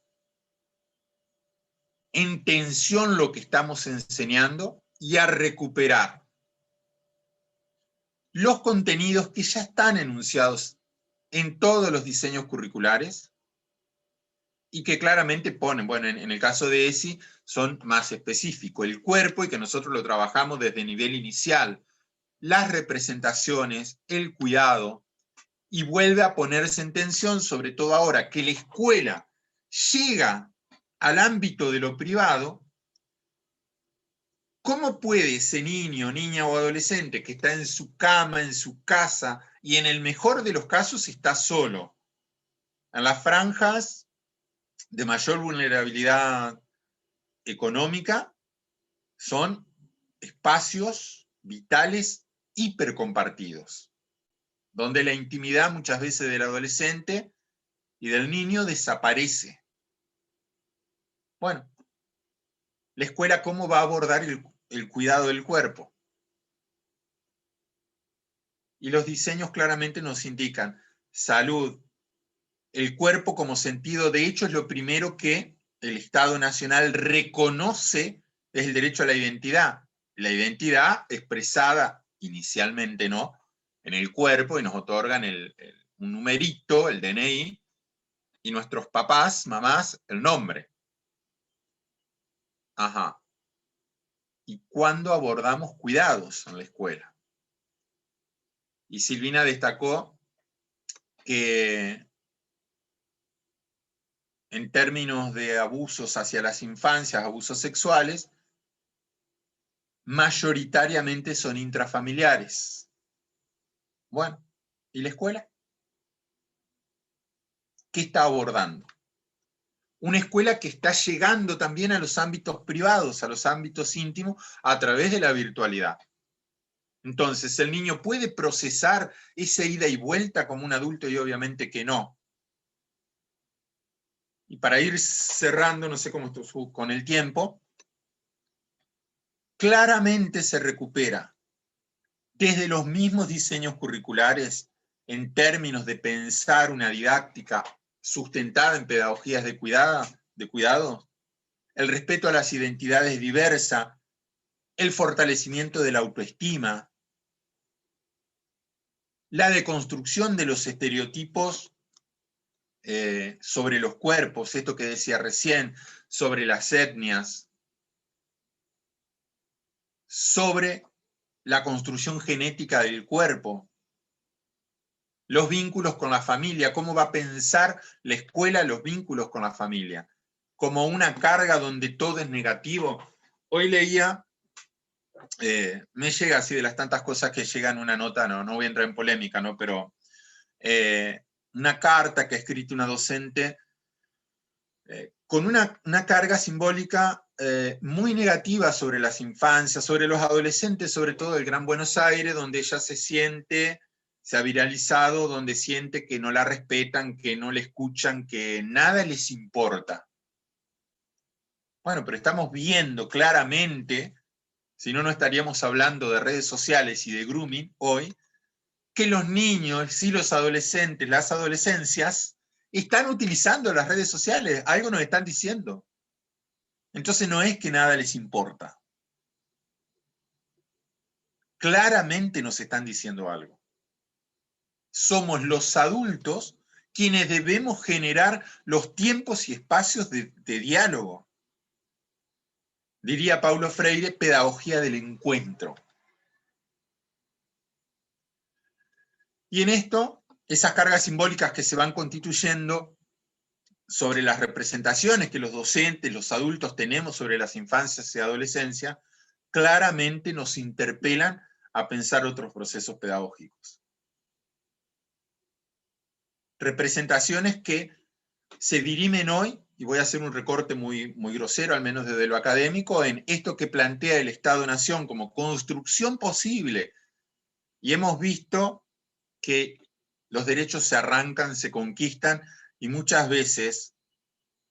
en tensión lo que estamos enseñando y a recuperar los contenidos que ya están enunciados en todos los diseños curriculares y que claramente ponen, bueno, en el caso de ESI son más específicos, el cuerpo, y que nosotros lo trabajamos desde nivel inicial, las representaciones, el cuidado, y vuelve a ponerse en tensión, sobre todo ahora que la escuela llega al ámbito de lo privado. ¿Cómo puede ese niño, niña o adolescente que está en su cama, en su casa, y en el mejor de los casos está solo, en las franjas de mayor vulnerabilidad económica, son espacios vitales hipercompartidos, donde la intimidad muchas veces del adolescente y del niño desaparece? Bueno, la escuela, ¿cómo va a abordar el cuidado del cuerpo? Y los diseños claramente nos indican salud, el cuerpo como sentido. De hecho, es lo primero que el Estado Nacional reconoce, es el derecho a la identidad expresada inicialmente no, en el cuerpo y nos otorgan un numerito, el DNI, y nuestros papás, mamás, el nombre. Ajá. ¿Y cuándo abordamos cuidados en la escuela? Y Silvina destacó que en términos de abusos hacia las infancias, abusos sexuales, mayoritariamente son intrafamiliares. Bueno, ¿y la escuela? ¿Qué está abordando? Una escuela que está llegando también a los ámbitos privados, a los ámbitos íntimos, a través de la virtualidad. Entonces, ¿el niño puede procesar esa ida y vuelta como un adulto? Y obviamente que no. Y para ir cerrando, no sé cómo esto con el tiempo, claramente se recupera desde los mismos diseños curriculares en términos de pensar una didáctica sustentada en pedagogías de cuidado, el respeto a las identidades diversas, el fortalecimiento de la autoestima, la deconstrucción de los estereotipos sobre los cuerpos, esto que decía recién, sobre las etnias, sobre la construcción genética del cuerpo, los vínculos con la familia, cómo va a pensar la escuela los vínculos con la familia, como una carga donde todo es negativo. Hoy leía, me llega así de las tantas cosas que llegan una nota, no voy a entrar en polémica, ¿no? Pero una carta que ha escrito una docente con una carga simbólica muy negativa sobre las infancias, sobre los adolescentes, sobre todo del Gran Buenos Aires, donde ella se ha viralizado, donde siente que no la respetan, que no le escuchan, que nada les importa. Bueno, pero estamos viendo claramente, si no, no estaríamos hablando de redes sociales y de grooming hoy, que los niños y los adolescentes, las adolescencias, están utilizando las redes sociales, algo nos están diciendo. Entonces no es que nada les importa. Claramente nos están diciendo algo. Somos los adultos quienes debemos generar los tiempos y espacios de diálogo. Diría Paulo Freire, pedagogía del encuentro. Y en esto, esas cargas simbólicas que se van constituyendo sobre las representaciones que los docentes, los adultos tenemos sobre las infancias y adolescencia, claramente nos interpelan a pensar otros procesos pedagógicos. Representaciones que se dirimen hoy, y voy a hacer un recorte muy grosero, al menos desde lo académico, en esto que plantea el Estado-Nación como construcción posible. Y hemos visto que los derechos se arrancan, se conquistan, y muchas veces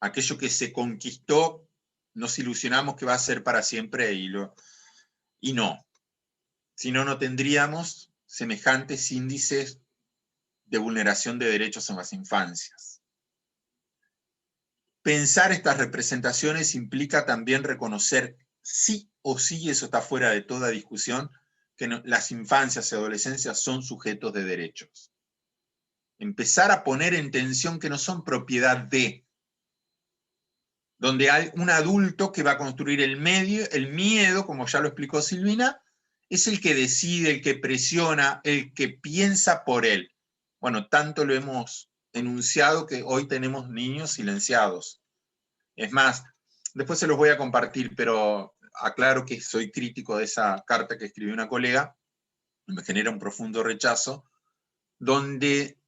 aquello que se conquistó nos ilusionamos que va a ser para siempre y no. Si no, no tendríamos semejantes índices de vulneración de derechos en las infancias. Pensar estas representaciones implica también reconocer sí o sí, eso está fuera de toda discusión, que las infancias y adolescencias son sujetos de derechos. Empezar a poner en tensión que no son propiedad de, donde hay un adulto que va a construir el miedo, como ya lo explicó Silvina, es el que decide, el que presiona, el que piensa por él. Bueno, tanto lo hemos enunciado que hoy tenemos niños silenciados. Es más, después se los voy a compartir, pero aclaro que soy crítico de esa carta que escribió una colega, me genera un profundo rechazo, donde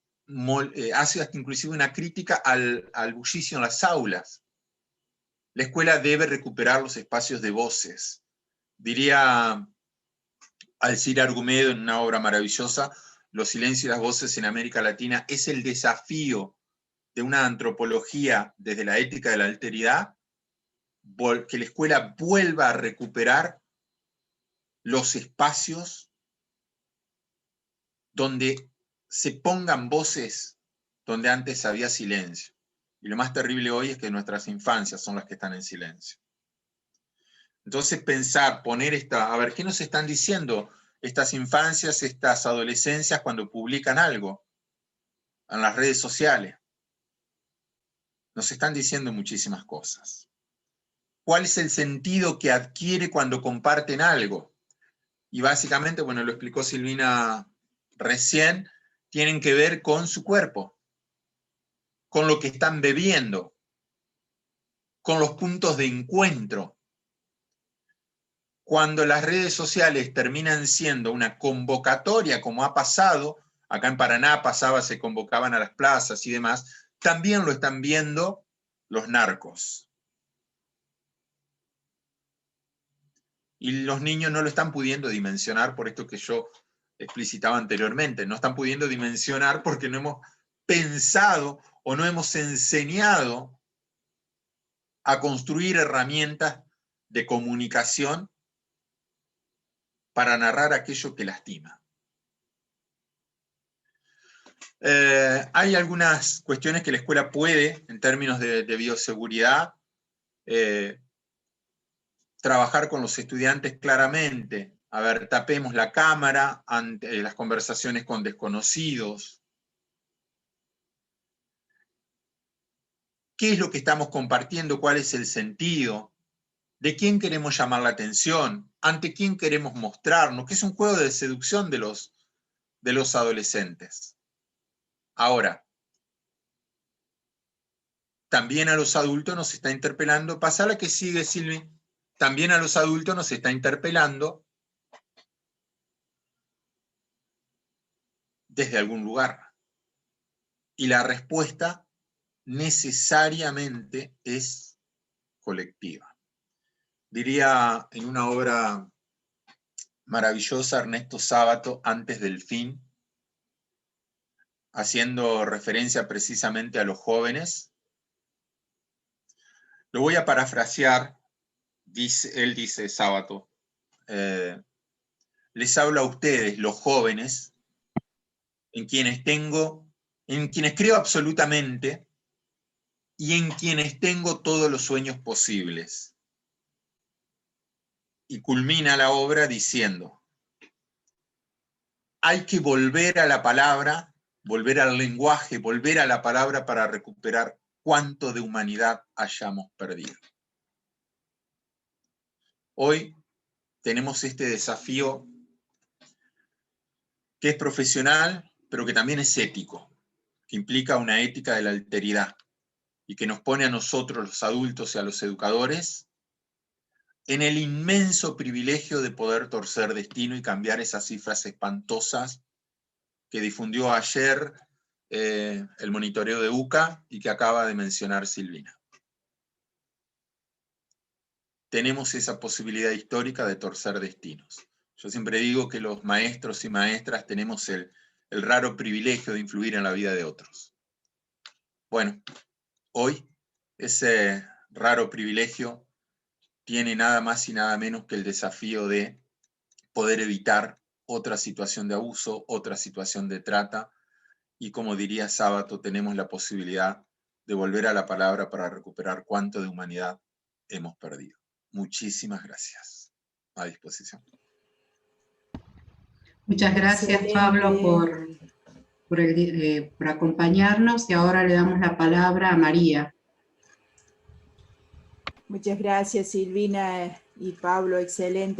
hace hasta inclusive una crítica al bullicio en las aulas. La escuela debe recuperar los espacios de voces. Diría Alcira Argumedo en una obra maravillosa, Los silencios y las voces en América Latina, es el desafío de una antropología desde la ética de la alteridad, que la escuela vuelva a recuperar los espacios donde se pongan voces donde antes había silencio. Y lo más terrible hoy es que nuestras infancias son las que están en silencio. Entonces pensar, poner a ver, ¿qué nos están diciendo estas infancias, estas adolescencias cuando publican algo en las redes sociales? Nos están diciendo muchísimas cosas. ¿Cuál es el sentido que adquiere cuando comparten algo? Y básicamente, bueno, lo explicó Silvina recién, tienen que ver con su cuerpo, con lo que están bebiendo, con los puntos de encuentro. Cuando las redes sociales terminan siendo una convocatoria, como ha pasado, acá en Paraná pasaba, se convocaban a las plazas y demás, también lo están viendo los narcos. Y los niños no lo están pudiendo dimensionar por esto que yo explicitaba anteriormente. No están pudiendo dimensionar porque no hemos pensado o no hemos enseñado a construir herramientas de comunicación para narrar aquello que lastima. Hay algunas cuestiones que la escuela puede, en términos de bioseguridad, trabajar con los estudiantes claramente. A ver, tapemos la cámara ante las conversaciones con desconocidos. ¿Qué es lo que estamos compartiendo? ¿Cuál es el sentido? ¿De quién queremos llamar la atención? ¿Ante quién queremos mostrarnos? Que es un juego de seducción de los adolescentes. Ahora, también a los adultos nos está interpelando, pasa la que sigue, Silvi, también a los adultos nos está interpelando desde algún lugar. Y la respuesta necesariamente es colectiva. Diría en una obra maravillosa Ernesto Sábato, Antes del fin, haciendo referencia precisamente a los jóvenes. Lo voy a parafrasear, él dice, Sábato, les hablo a ustedes, los jóvenes, en quienes creo absolutamente y en quienes tengo todos los sueños posibles. Y culmina la obra diciendo, hay que volver a la palabra, volver al lenguaje, volver a la palabra para recuperar cuánto de humanidad hayamos perdido. Hoy tenemos este desafío que es profesional, pero que también es ético, que implica una ética de la alteridad y que nos pone a nosotros, los adultos y a los educadores, en el inmenso privilegio de poder torcer destino y cambiar esas cifras espantosas que difundió ayer el monitoreo de UCA y que acaba de mencionar Silvina. Tenemos esa posibilidad histórica de torcer destinos. Yo siempre digo que los maestros y maestras tenemos el raro privilegio de influir en la vida de otros. Bueno, hoy ese raro privilegio tiene nada más y nada menos que el desafío de poder evitar otra situación de abuso, otra situación de trata, y como diría Sábato, tenemos la posibilidad de volver a la palabra para recuperar cuánto de humanidad hemos perdido. Muchísimas gracias. A disposición.
Muchas gracias, Pablo, por acompañarnos, y ahora le damos la palabra a María.
Muchas gracias, Silvina y Pablo, excelente.